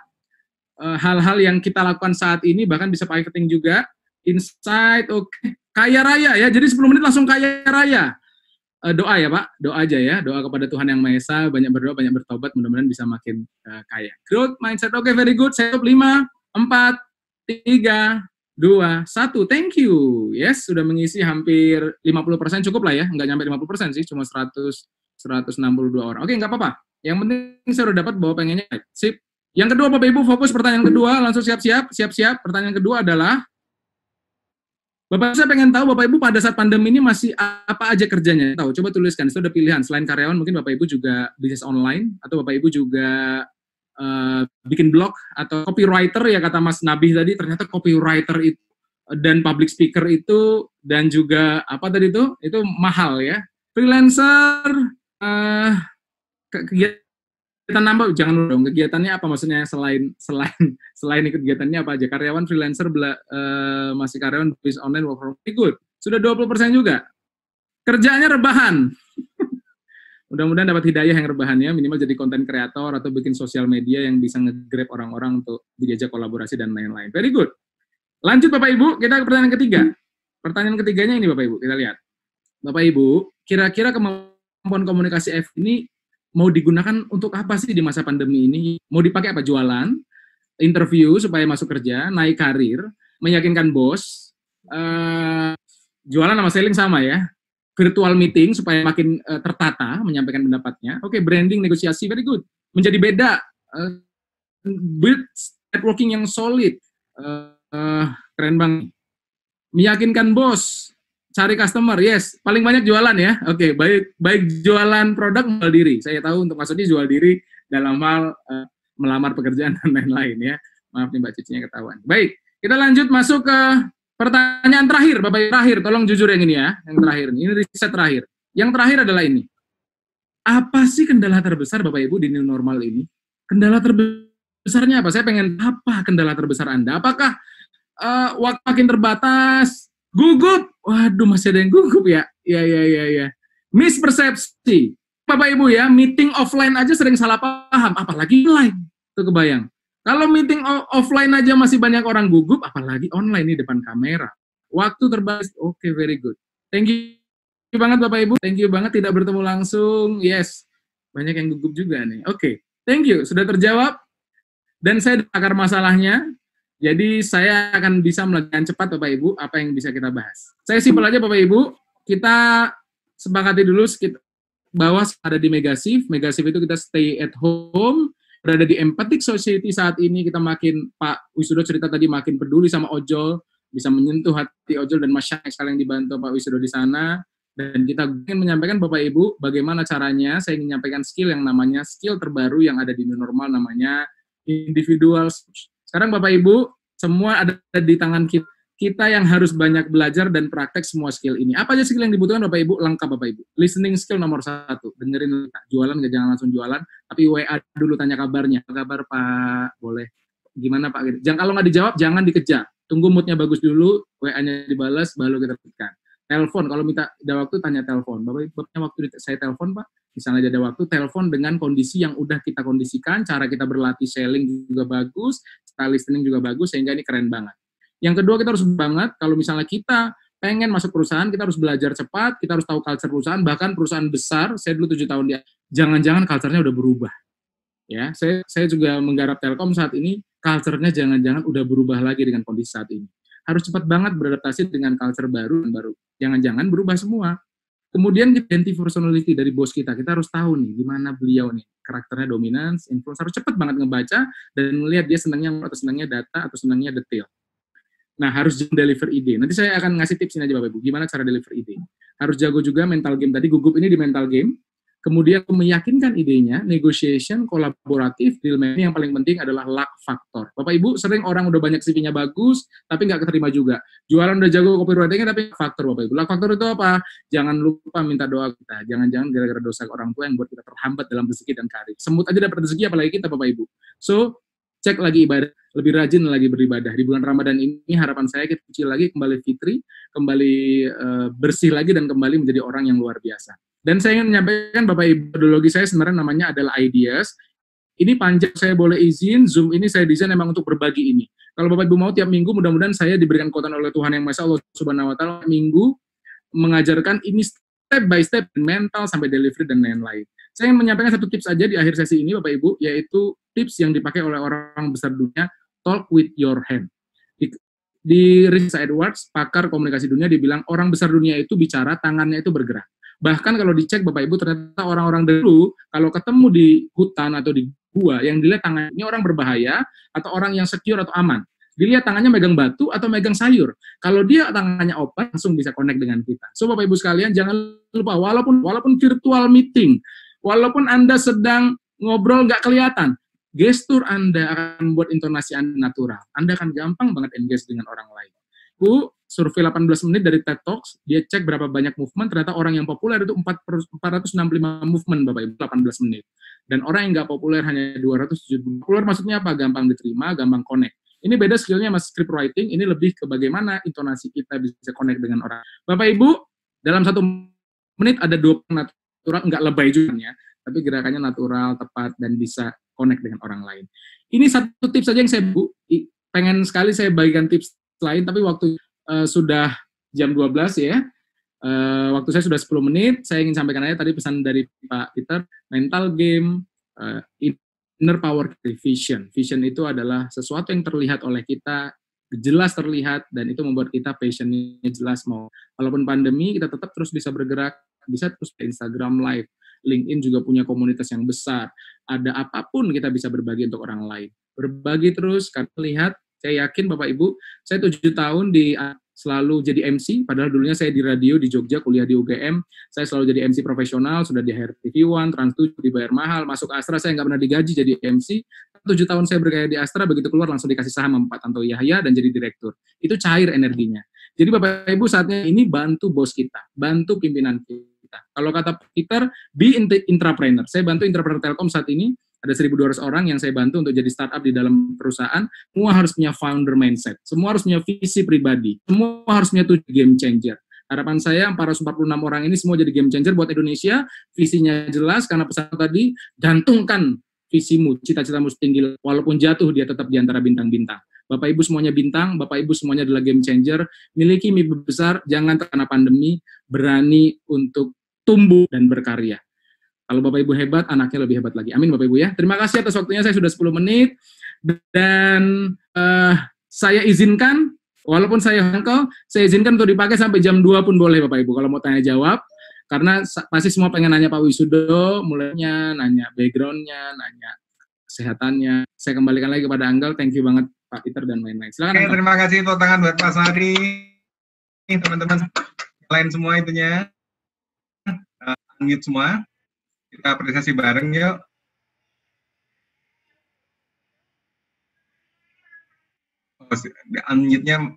hal-hal yang kita lakukan saat ini, bahkan bisa marketing juga. Insight, oke. Kaya raya ya, jadi 10 menit langsung kaya raya. Doa ya Pak, doa aja ya. Doa kepada Tuhan Yang Maha Esa, banyak berdoa, banyak bertobat, mudah-mudahan bisa makin kaya. Growth mindset, oke, very good. Saya 5, 4, 3, 2, 1, thank you. Yes, sudah mengisi hampir 50%, cukup lah ya, nggak nyampe 50% sih, cuma 162 orang. Oke, nggak apa-apa. Yang penting saya udah dapat bahwa pengennya. Sip. Yang kedua, Bapak Ibu, fokus pertanyaan kedua, langsung siap-siap. Pertanyaan kedua adalah, Bapak saya pengen tahu Bapak Ibu pada saat pandemi ini masih apa aja kerjanya? Tahu, coba tuliskan, itu ada pilihan. Selain karyawan, mungkin Bapak Ibu juga bisnis online, atau Bapak Ibu juga bikin blog atau copywriter ya kata Mas Nabi tadi, ternyata copywriter itu dan public speaker itu dan juga apa tadi itu mahal ya. Freelancer, kegiatan nambah, jangan dong, kegiatannya apa maksudnya selain kegiatannya apa aja? Karyawan, freelancer, masih karyawan, bisnis online, work from home, good. Sudah 20% juga. Kerjaannya rebahan. Mudah-mudahan dapat hidayah yang rebahannya, minimal jadi konten kreator atau bikin sosial media yang bisa nge-grab orang-orang untuk diajak kolaborasi dan lain-lain. Very good. Lanjut Bapak Ibu, kita ke pertanyaan ketiga. Pertanyaan ketiganya ini Bapak Ibu, kita lihat. Bapak Ibu, kira-kira kemampuan komunikasi F ini mau digunakan untuk apa sih di masa pandemi ini? Mau dipakai apa? Jualan, interview supaya masuk kerja, naik karir, meyakinkan bos, jualan sama selling sama ya. Virtual meeting supaya makin tertata menyampaikan pendapatnya. Oke, branding, negosiasi, very good. Menjadi beda, build networking yang solid, keren banget. Meyakinkan bos, cari customer, yes. Paling banyak jualan ya. Oke, baik jualan produk maupun diri. Saya tahu untuk maksudnya jual diri dalam hal melamar pekerjaan dan lain-lain ya. Maaf nih Mbak Cicinya ketahuan. Baik, kita lanjut masuk ke pertanyaan terakhir, Bapak Ibu, terakhir, tolong jujur yang ini ya, yang terakhir, ini riset terakhir. Yang terakhir adalah ini. Apa sih kendala terbesar Bapak Ibu di new normal ini? Kendala terbesarnya apa? Saya pengen apa kendala terbesar Anda? Apakah waktu makin terbatas, gugup? Waduh, masih ada yang gugup ya? Ya. Mispersepsi. Bapak Ibu ya, meeting offline aja sering salah paham, apalagi online. Itu kebayang. Kalau meeting offline aja masih banyak orang gugup, apalagi online nih depan kamera. Waktu terbatas, oke, very good. Thank you banget Bapak Ibu, thank you banget tidak bertemu langsung, yes. Banyak yang gugup juga nih, oke. Thank you, sudah terjawab. Dan saya akar masalahnya, jadi saya akan bisa melakukan cepat Bapak Ibu, apa yang bisa kita bahas. Saya simpel aja Bapak Ibu, kita sepakati dulu bahwa ada di Megasif itu kita stay at home, berada di empathic society saat ini, kita makin, Pak Wisudo cerita tadi, makin peduli sama ojol, bisa menyentuh hati ojol dan masyarakat sekalian dibantu Pak Wisudo di sana, dan kita ingin menyampaikan Bapak Ibu, bagaimana caranya, saya ingin menyampaikan skill yang namanya, skill terbaru yang ada di new normal, namanya individual. Sekarang Bapak Ibu, semua ada di tangan kita, kita yang harus banyak belajar dan praktek semua skill ini. Apa aja skill yang dibutuhkan Bapak Ibu? Lengkap Bapak Ibu. Listening skill nomor 1. Dengerin jualan, nggak jangan langsung jualan, tapi WA dulu tanya kabarnya. Apa kabar Pak? Boleh. Gimana Pak? Gitu. Jangan, kalau nggak dijawab, jangan dikejar. Tunggu moodnya bagus dulu, WA-nya dibalas, baru kita tekan. Telepon, kalau minta ada waktu tanya telepon. Bapak punya waktu saya telepon Pak? Misalnya ada waktu, telepon dengan kondisi yang udah kita kondisikan, cara kita berlatih selling juga bagus, style listening juga bagus, sehingga ini keren banget. Yang kedua, kita harus banget, kalau misalnya kita pengen masuk perusahaan, kita harus belajar cepat, kita harus tahu culture perusahaan, bahkan perusahaan besar, saya dulu 7 tahun dia, jangan-jangan culture-nya udah berubah. Ya, saya juga menggarap Telkom saat ini, culture-nya jangan-jangan udah berubah lagi dengan kondisi saat ini. Harus cepat banget beradaptasi dengan culture baru dan baru. Jangan-jangan berubah semua. Kemudian identity personality dari bos kita harus tahu nih, gimana beliau nih, karakternya dominance, influence, harus cepat banget ngebaca, dan melihat dia senangnya atau senangnya data, atau senangnya detail. Nah, harus deliver ide. Nanti saya akan ngasih tips ini aja Bapak Ibu, gimana cara deliver ide. Harus jago juga mental game tadi, gugup ini di mental game. Kemudian meyakinkan idenya, negotiation, kolaboratif, deal making, yang paling penting adalah luck factor. Bapak Ibu, sering orang udah banyak CV-nya bagus, tapi nggak keterima juga. Jualan udah jago copywriting-nya, tapi faktor Bapak Ibu. Luck factor itu apa? Jangan lupa minta doa kita. Jangan-jangan gara-gara dosa orang tua yang buat kita terhambat dalam rezeki dan karir. Semut aja dapat rezeki, apalagi kita Bapak Ibu. So, cek lagi ibadah, lebih rajin lagi beribadah. Di bulan Ramadan ini harapan saya kita kecil lagi, kembali fitri, kembali bersih lagi, dan kembali menjadi orang yang luar biasa. Dan saya ingin menyampaikan Bapak Ibu, metodologi saya sebenarnya namanya adalah ideas. Ini panjang, saya boleh izin, Zoom ini saya desain memang untuk berbagi ini. Kalau Bapak Ibu mau tiap minggu, mudah-mudahan saya diberikan kekuatan oleh Tuhan Yang Maha Esa, Allah Subhanahu wa Ta'ala, minggu mengajarkan ini step by step, mental sampai delivery dan lain-lain. Saya ingin menyampaikan satu tips aja di akhir sesi ini Bapak Ibu, yaitu tips yang dipakai oleh orang besar dunia, talk with your hand. Di Richard Edwards, pakar komunikasi dunia, dibilang orang besar dunia itu bicara, tangannya itu bergerak. Bahkan kalau dicek Bapak Ibu, ternyata orang-orang dulu kalau ketemu di hutan atau di gua, yang dilihat tangannya orang berbahaya atau orang yang secure atau aman. Dilihat tangannya megang batu atau megang sayur. Kalau dia tangannya open, langsung bisa connect dengan kita. So Bapak Ibu sekalian, jangan lupa, walaupun virtual meeting, walaupun Anda sedang ngobrol nggak kelihatan, gestur Anda akan membuat intonasi Anda natural. Anda akan gampang banget engage dengan orang lain. Bu, survei 18 menit dari TED Talks, dia cek berapa banyak movement, ternyata orang yang populer itu 465 movement Bapak Ibu, 18 menit. Dan orang yang nggak populer hanya 270. Populer maksudnya apa? Gampang diterima, gampang connect. Ini beda skillnya mas script writing, ini lebih ke bagaimana intonasi kita bisa connect dengan orang. Bapak Ibu, dalam 1 menit ada 2 natural, nggak lebay juga ya, tapi gerakannya natural, tepat, dan bisa connect dengan orang lain. Ini satu tips saja yang saya pengen sekali saya bagikan tips lain, tapi waktu sudah jam 12 ya, waktu saya sudah 10 menit, saya ingin sampaikan aja tadi pesan dari Pak Peter, mental game, inner power, vision. Vision itu adalah sesuatu yang terlihat oleh kita, jelas terlihat, dan itu membuat kita passionnya jelas. Mau walaupun pandemi, kita tetap terus bisa bergerak, bisa terus Instagram live, LinkedIn juga punya komunitas yang besar, ada apapun kita bisa berbagi untuk orang lain. Berbagi terus, karena lihat, saya yakin Bapak Ibu, saya 7 tahun selalu jadi MC, padahal dulunya saya di radio di Jogja, kuliah di UGM, saya selalu jadi MC profesional, sudah di RTV One, Trans 7, dibayar mahal, masuk Astra, saya nggak pernah digaji jadi MC, 7 tahun saya berkarya di Astra, begitu keluar langsung dikasih saham sama Pak Tanto Yahya dan jadi direktur. Itu cair energinya. Jadi Bapak Ibu saatnya ini bantu bos kita, bantu pimpinan kita. Kalau kata Peter, be intrapreneur. Saya bantu intrapreneur Telkom saat ini, ada 1.200 orang yang saya bantu untuk jadi startup di dalam perusahaan. Semua harus punya founder mindset. Semua harus punya visi pribadi. Semua harus punya tujuan game changer. Harapan saya 446 orang ini semua jadi game changer buat Indonesia. Visinya jelas karena pesan tadi, gantungkan visimu, cita-citamu setinggi. Walaupun jatuh dia tetap di antara bintang-bintang. Bapak Ibu semuanya bintang, Bapak Ibu semuanya adalah game changer. Miliki mimpi besar, jangan terkena pandemi, berani untuk tumbuh dan berkarya. Kalau Bapak Ibu hebat, anaknya lebih hebat lagi. Amin Bapak Ibu ya. Terima kasih atas waktunya, saya sudah 10 menit. Dan saya izinkan, walaupun saya hangkel, saya izinkan untuk dipakai sampai jam 2 pun boleh Bapak Ibu. Kalau mau tanya jawab, karena pasti semua pengen nanya Pak Wisudo, mulainya nanya background-nya, nanya kesehatannya. Saya kembalikan lagi kepada Anggal, thank you banget Pak Peter dan lain-lain. Silakan. Oke, terima kasih tepuk tangan buat Pak Sari. Teman-teman lain semua itunya. Unmute semua. Kita apresiasi bareng yuk. Unmute-nya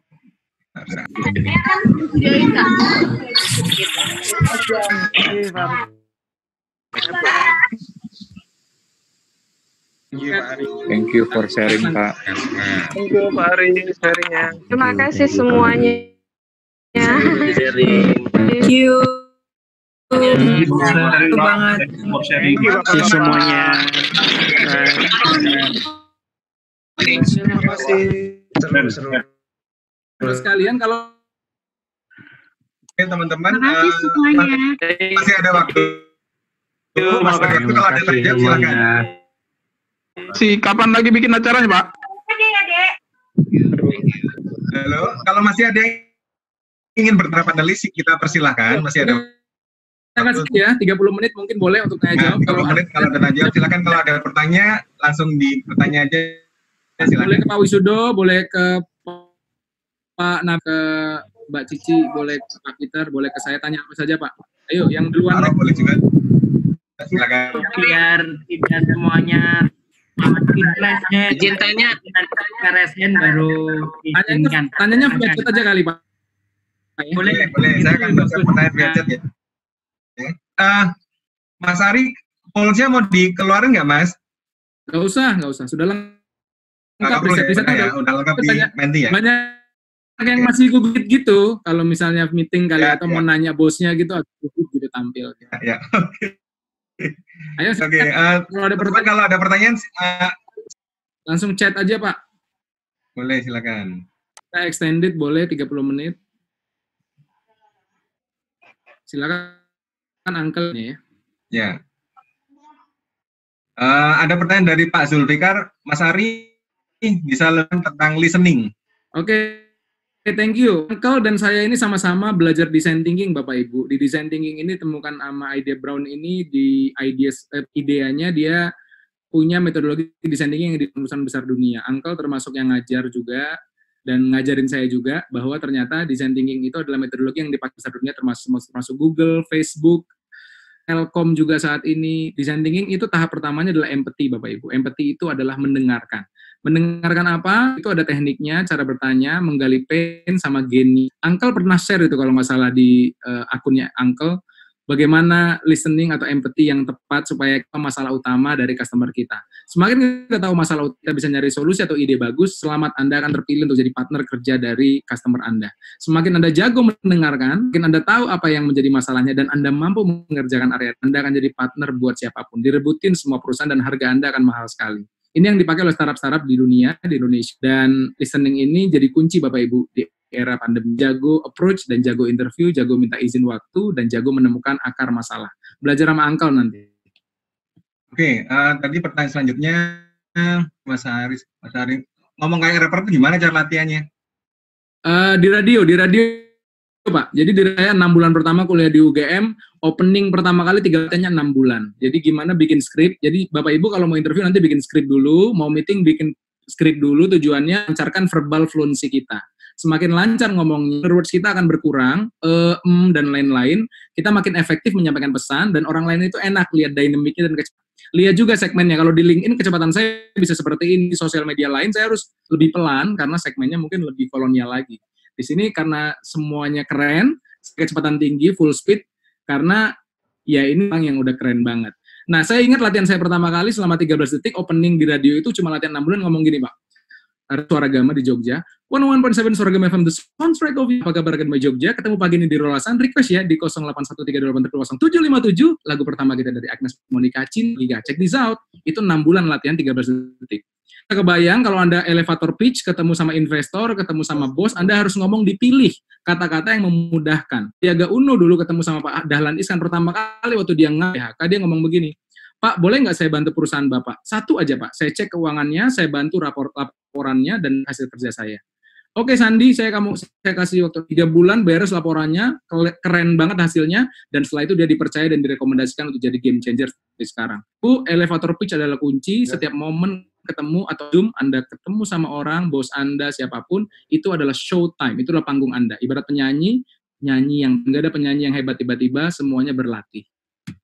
Thank you for sharing, Pak. Thank you, Pak Ari, sharingnya. Terima kasih semuanya. Thank you. Banget. Terima kasih semuanya. Terima kasih. Seru-seru. Terus kalian kalau Oke teman-teman, Terima kasih semuanya. masih ada waktu. Mas Bagas itu kalau ada tanya silakan. Kapan lagi bikin acaranya, Pak? Halo, kalau masih ada yang ingin bertanya panelis, kita persilahkan. Masih ada kasih ya 30 menit mungkin boleh untuk tanya jawab. 30 menit kalau ada tanya jawab silakan. Kalau ada pertanyaan langsung bertanya aja. Silakan. Boleh ke Pak Wisudo, boleh ke Pak Naf, ke Mbak Cici, boleh ke Pak Peter, boleh ke saya, tanya apa saja Pak. Ayo yang duluan. Boleh juga. Silakan. Biar tidak semuanya izin tanya KRSN baru izinkan. Tanyanya via chat aja kali Pak. Boleh. Saya akan baca pertanyaan via chat ya. Mas Ari, polsnya mau dikeluarin nggak Mas? Nggak usah. Sudah lengkap. Riset-risetnya udah lengkap di Menti ya? Banyak yang masih gugut gitu. Kalau misalnya meeting kali atau mau nanya bosnya gitu, gugut gitu tampil. Ya. Ayo, kalau ada pertanyaan langsung chat aja Pak. Boleh, silakan. Kita extended boleh 30 menit. Silakan Uncle-nya ya. Ya. Ada pertanyaan dari Pak Zulfikar, Mas Ari bisa lebih tentang listening. Oke, thank you. Uncle dan saya ini sama-sama belajar design thinking Bapak Ibu. Di design thinking ini temukan sama Idea Brown ini di ideanya dia punya metodologi design thinking yang di perusahaan besar dunia. Uncle termasuk yang ngajar juga dan ngajarin saya juga bahwa ternyata design thinking itu adalah metodologi yang dipakai besar dunia termasuk Google, Facebook, Telkom juga saat ini. Design thinking itu tahap pertamanya adalah empathy Bapak Ibu. Empathy itu adalah mendengarkan. Mendengarkan apa? Itu ada tekniknya, cara bertanya, menggali pain sama geni. Uncle pernah share itu kalau nggak salah di akunnya Uncle, bagaimana listening atau empathy yang tepat supaya masalah utama dari customer kita. Semakin kita tahu masalah, kita bisa nyari solusi atau ide bagus, selamat Anda akan terpilih untuk jadi partner kerja dari customer Anda. Semakin Anda jago mendengarkan, mungkin Anda tahu apa yang menjadi masalahnya dan Anda mampu mengerjakan area, Anda akan jadi partner buat siapapun. Direbutin semua perusahaan dan harga Anda akan mahal sekali. Ini yang dipakai oleh startup-startup di dunia, di Indonesia. Dan listening ini jadi kunci Bapak Ibu di era pandemi. Jago approach dan jago interview, jago minta izin waktu, dan jago menemukan akar masalah. Belajar sama Uncle nanti. Oke, tadi pertanyaan selanjutnya, Mas Ari, ngomong kayak rapper itu gimana cara latihannya? Di radio Pak. Jadi di saya 6 bulan pertama kuliah di UGM, opening pertama kali 3 latihannya 6 bulan. Jadi gimana bikin skrip, jadi Bapak Ibu kalau mau interview nanti bikin skrip dulu, mau meeting bikin skrip dulu, tujuannya lancarkan verbal fluency kita. Semakin lancar ngomongnya, words kita akan berkurang, dan lain-lain, kita makin efektif menyampaikan pesan, dan orang lain itu enak lihat dinamiknya dan kecepatan. Lihat juga segmennya, kalau di LinkedIn kecepatan saya bisa seperti ini, di sosial media lain saya harus lebih pelan, karena segmennya mungkin lebih kolonial lagi. Di sini karena semuanya keren, kecepatan tinggi, full speed, karena ya ini orang yang udah keren banget. Nah, saya ingat latihan saya pertama kali selama 13 detik, opening di radio itu cuma latihan 6 bulan ngomong gini, Pak. Suara Gama di Jogja, 101.7 Suara Gama FM, the soundtrack of you. Apa kabar di Jogja? Ketemu pagi ini di Rolasan, request ya di 0813280757, lagu pertama kita dari Agnes Monica Cinta, check this out. Itu 6 bulan latihan 13 detik. Kebayang kalau Anda elevator pitch, ketemu sama investor, ketemu sama bos, Anda harus ngomong dipilih kata-kata yang memudahkan. Sandiaga Uno dulu ketemu sama Pak Dahlan Iskan pertama kali waktu dia nge-PHK, dia ngomong begini, Pak, boleh nggak saya bantu perusahaan Bapak? Satu aja Pak, saya cek keuangannya, saya bantu laporannya dan hasil kerja saya. Oke Sandi, saya kasih waktu 3 bulan beres laporannya, keren banget hasilnya, dan setelah itu dia dipercaya dan direkomendasikan untuk jadi game changer seperti sekarang. Bu, elevator pitch adalah kunci, setiap momen ketemu atau Zoom, Anda ketemu sama orang, bos Anda, siapapun, itu adalah show time, itulah panggung Anda. Ibarat penyanyi, nyanyi yang, nggak ada penyanyi yang hebat tiba-tiba, semuanya berlatih.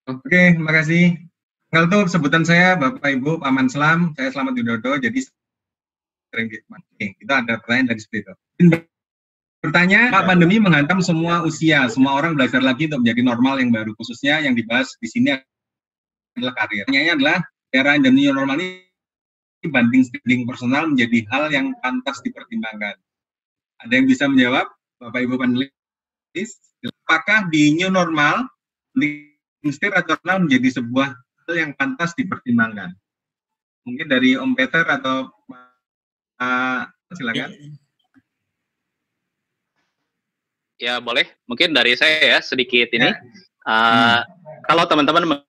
Oke, terima kasih. Kalau itu sebutan saya, Bapak Ibu, Paman Selam, saya Slamet Widodo, jadi Oke, kita ada pertanyaan dari seperti itu. Bertanya, Pak, pandemi menghantam semua usia, semua orang belajar lagi untuk menjadi normal yang baru, khususnya yang dibahas di sini adalah karir. Pertanyaannya adalah, era dan new normal ini banding standing personal menjadi hal yang pantas dipertimbangkan. Ada yang bisa menjawab, Bapak Ibu panelis? Apakah di new normal, banding standing personal menjadi sebuah hal yang pantas dipertimbangkan? Mungkin dari Om Peter atau silakan. Ya boleh, mungkin dari saya ya sedikit ini. Kalau teman-teman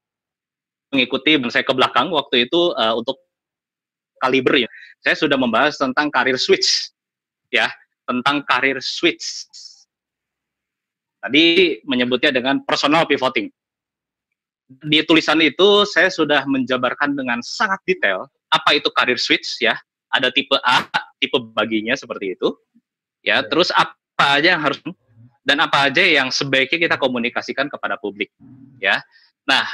mengikuti saya ke belakang waktu itu untuk kaliber ya, saya sudah membahas tentang karir switch, ya, tentang karir switch. Tadi menyebutnya dengan personal pivoting. Di tulisan itu saya sudah menjabarkan dengan sangat detail apa itu karir switch ya. Ada tipe A, tipe baginya seperti itu, ya. Terus apa aja yang harus dan apa aja yang sebaiknya kita komunikasikan kepada publik, ya. Nah,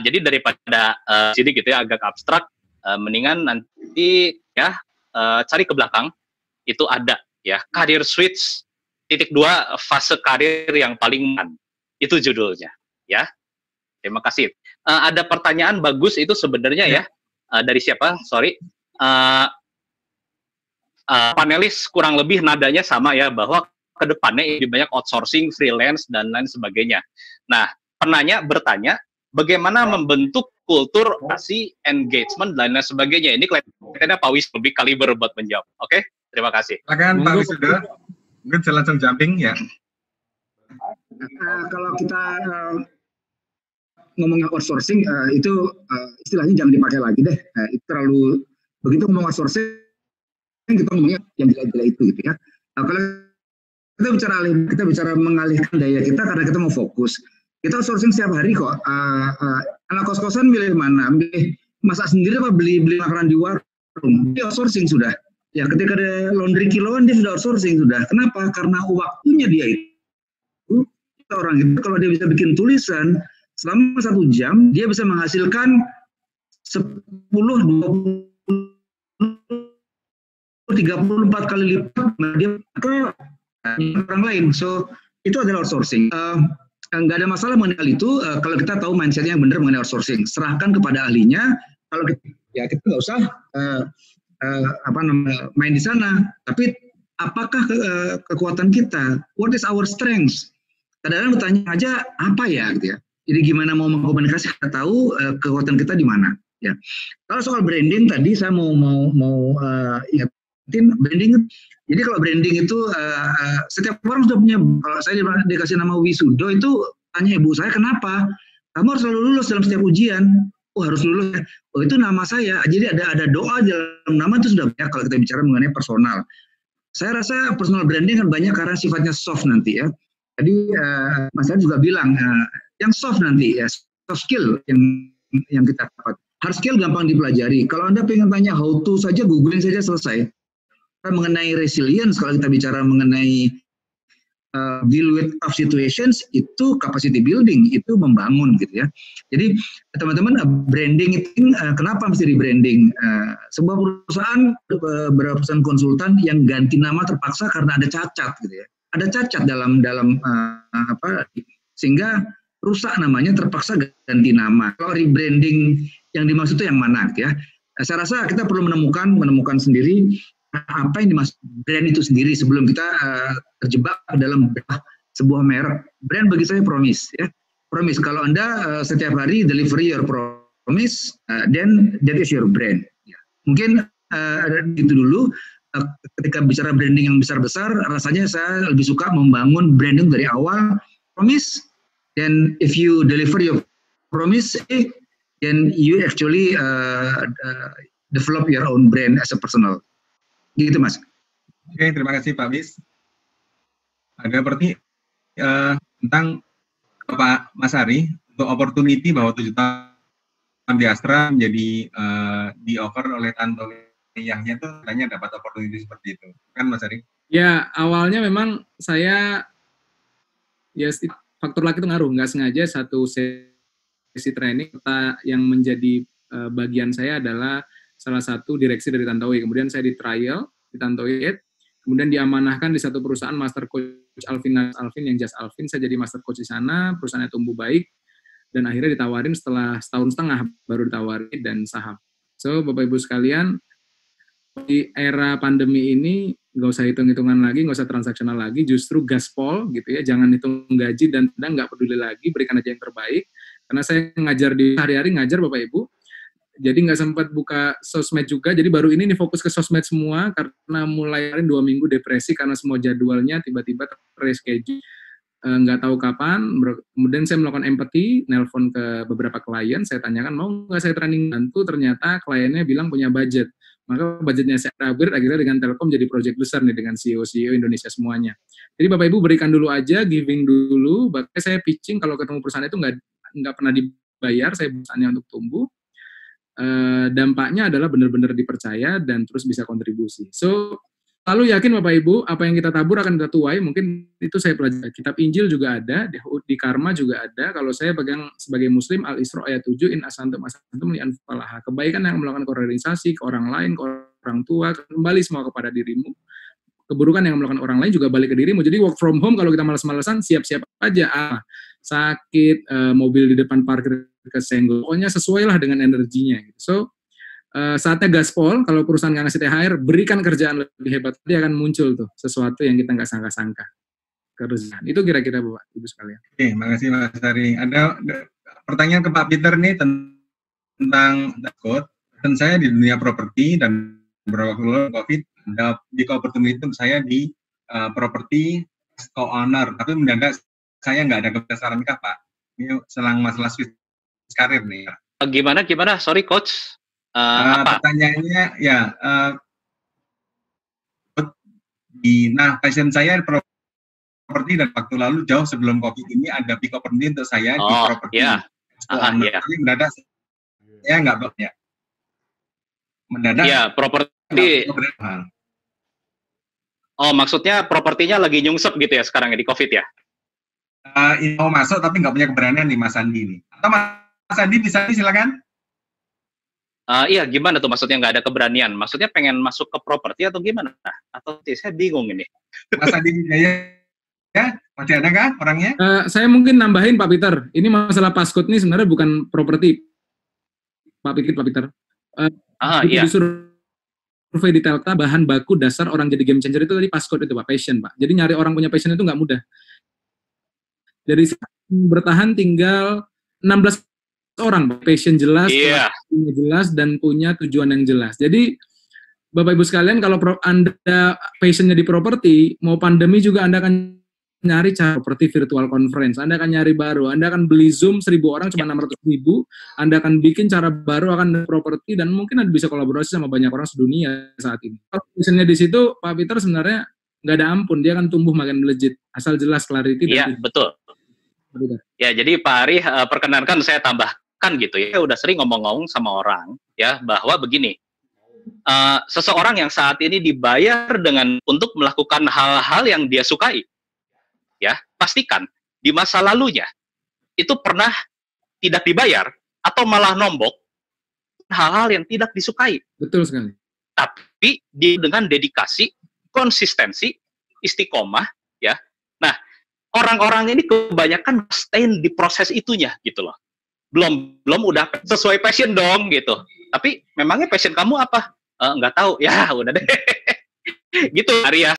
jadi daripada jadi gitu ya agak abstrak, mendingan nanti ya cari ke belakang itu ada ya career switch titik 2 fase karir yang paling man, itu judulnya, ya. Terima kasih. Ada pertanyaan bagus itu sebenarnya ya dari siapa? Sorry. Panelis kurang lebih nadanya sama ya bahwa kedepannya lebih banyak outsourcing, freelance, dan lain sebagainya. Nah, penanya bertanya, bagaimana membentuk kultur engagement, dan lain sebagainya. Ini kelihatannya Pak Wis lebih kaliber buat menjawab. Oke, terima kasih. Silakan Pak Wisuda, mungkin saya langsung jumping ya. Kalau kita ngomong outsourcing, itu istilahnya jangan dipakai lagi deh. Itu terlalu, begitu ngomong outsourcing, kita ngomongnya yang gila-gila itu gitu ya. Kalau kita bicara mengalihkan daya kita karena kita mau fokus. Kita outsourcing setiap hari kok. Anak kos-kosan milih mana? Milih masak sendiri apa beli makanan di warung? Dia outsourcing sudah. Ya ketika ada laundry kiloan dia sudah outsourcing sudah. Kenapa? Karena waktunya dia itu. Orang itu kalau dia bisa bikin tulisan selama 1 jam dia bisa menghasilkan 10, 20, 34 kali lipat dia ke orang lain. So itu adalah outsourcing. Nggak ada masalah mengenai hal itu kalau kita tahu mindsetnya yang benar mengenai outsourcing. Serahkan kepada ahlinya. Kalau kita nggak usah main di sana. Tapi apakah kekuatan kita? What is our strength? Kadang-kadang bertanya aja apa ya, gitu ya. Jadi gimana mau mengkomunikasi kita tahu kekuatan kita di mana. Ya. Kalau soal branding tadi saya mau branding. Jadi kalau branding itu setiap orang sudah punya. Kalau saya dikasih nama Wisudo itu tanya ibu saya kenapa? Kamu harus selalu lulus dalam setiap ujian. Oh harus lulus. Oh itu nama saya. Jadi ada doa dalam nama itu sudah banyak kalau kita bicara mengenai personal. Saya rasa personal branding kan banyak karena sifatnya soft nanti ya. Jadi Mas Adi juga bilang yang soft nanti ya soft skill yang kita dapat. Hard skill gampang dipelajari. Kalau Anda pengen tanya how to saja googling saja selesai. Mengenai resilience, kalau kita bicara mengenai deal with tough situations, itu capacity building, itu membangun gitu ya. Jadi teman-teman branding itu kenapa mesti di branding? Sebuah perusahaan, beberapa perusahaan konsultan yang ganti nama terpaksa karena ada cacat gitu ya. Ada cacat dalam sehingga rusak namanya, terpaksa ganti nama. Kalau rebranding yang dimaksud itu yang mana gitu ya? Saya rasa kita perlu menemukan sendiri apa yang dimaksud brand itu sendiri sebelum kita terjebak ke dalam sebuah merek. Brand bagi saya promise ya. Promise kalau Anda setiap hari delivery your promise, then that is your brand. Ya. Mungkin itu dulu ketika bicara branding yang besar-besar, rasanya saya lebih suka membangun branding dari awal. Promise, then if you deliver your promise, then you actually develop your own brand as a personal. Gitu Mas. Oke, terima kasih Pak Bis. Ada berarti tentang Pak Mas Ari untuk opportunity bahwa 7 tahun di Astra menjadi di offer oleh Tantowi Yahya itu hanya dapat opportunity seperti itu, kan Mas Ari? Ya awalnya memang saya ya faktor laki itu ngaruh, nggak sengaja satu sesi training yang menjadi bagian saya adalah salah satu direksi dari Tantowi. Kemudian saya di trial di Tantowi, kemudian diamanahkan di satu perusahaan master coach Alvin yang Just Alvin, saya jadi master coach di sana, perusahaannya tumbuh baik, dan akhirnya ditawarin setelah setahun setengah baru ditawarin dan saham. So Bapak Ibu sekalian, di era pandemi ini nggak usah hitung-hitungan lagi, nggak usah transaksional lagi, justru gaspol gitu ya, jangan hitung gaji dan nggak peduli lagi, berikan aja yang terbaik. Karena saya ngajar di hari-hari ngajar Bapak Ibu, jadi nggak sempat buka sosmed juga, jadi baru ini nih fokus ke sosmed semua, karena mulai 2 minggu depresi karena semua jadwalnya tiba-tiba reschedule, nggak tahu kapan. Kemudian saya melakukan empathy, nelpon ke beberapa klien, saya tanyakan mau nggak saya training bantu, ternyata kliennya bilang punya budget. Maka budgetnya saya upgrade akhirnya dengan Telkom jadi project besar nih dengan CEO Indonesia semuanya. Jadi Bapak Ibu berikan dulu aja, giving dulu. Bahkan saya pitching kalau ketemu perusahaan itu nggak pernah dibayar, saya perusahaannya untuk tumbuh. Dampaknya adalah benar-benar dipercaya dan terus bisa kontribusi. So lalu yakin Bapak Ibu apa yang kita tabur akan kita tuai. Mungkin itu saya pelajari. Kitab Injil juga ada, di Karma juga ada. Kalau saya pegang sebagai Muslim, Al-Isra ayat 7, in asantum li anfalaha. Kebaikan yang melakukan koordinasi ke orang lain, ke orang tua, kembali semua kepada dirimu. Keburukan yang melakukan orang lain juga balik ke dirimu. Jadi work from home kalau kita malas-malasan, siap-siap aja. Sakit, mobil di depan parkir kesenggol. Pokoknya sesuailah dengan energinya. So saatnya gaspol, kalau perusahaan nggak ngasih THR, berikan kerjaan lebih hebat, dia akan muncul tuh sesuatu yang kita nggak sangka-sangka. Kerjaan. Itu kira-kira Bapak Ibu sekalian. Oke, makasih Mas Hari. Ada pertanyaan ke Pak Peter nih tentang code. Dan saya di dunia properti dan beberapa waktu COVID, di opportunity itu saya di properti co-owner, tapi mendadak saya nggak ada kebesaran kah Pak? Ini selang masalah switch karir nih. Gimana? Sorry Coach. Pertanyaannya ya, passion saya properti dan waktu lalu jauh sebelum COVID ini ada pick opportunity untuk saya di properti. Tapi mendadak saya nggak ya. Mendadak. Ya, properti. Maksudnya propertinya lagi nyungsep gitu ya sekarang di COVID ya? Mau masuk tapi nggak punya keberanian nih Mas Andi ini. Atau Mas Andi bisa silakan. Iya, gimana tuh maksudnya nggak ada keberanian? Maksudnya pengen masuk ke properti atau gimana? Atau saya bingung ini. Mas Andi ya, masih ada kan orangnya? Saya mungkin nambahin Pak Peter. Ini masalah passcode ini sebenarnya bukan properti. Pak Peter. Iya. Survei di Telka, bahan baku dasar orang jadi game changer itu tadi passcode itu Pak, passion Pak. Jadi nyari orang punya passion itu nggak mudah. Dari bertahan tinggal 16 orang, passion jelas, jelas dan punya tujuan yang jelas. Jadi Bapak Ibu sekalian, kalau Anda passionnya di properti, mau pandemi juga Anda akan nyari cara properti virtual conference, Anda akan nyari baru, Anda akan beli Zoom 1.000 orang cuma 600.000, Anda akan bikin cara baru akan properti dan mungkin Anda bisa kolaborasi sama banyak orang sedunia saat ini. Kalau passionnya di situ, Pak Peter sebenarnya nggak ada ampun, dia akan tumbuh makin melejit, asal jelas clarity. Iya, betul. Ya, jadi Pak Ari, perkenankan saya tambahkan gitu ya, udah sering ngomong-ngomong sama orang ya bahwa begini, seseorang yang saat ini dibayar untuk melakukan hal-hal yang dia sukai, ya pastikan di masa lalunya itu pernah tidak dibayar atau malah nombok hal-hal yang tidak disukai. Betul sekali. Tapi dengan dedikasi, konsistensi, istiqomah, ya. Nah, orang-orang ini kebanyakan stay di proses itunya gitu loh. Belum udah sesuai passion dong gitu. Tapi memangnya passion kamu apa? Nggak tahu. Ya udah deh. Gitu Arya.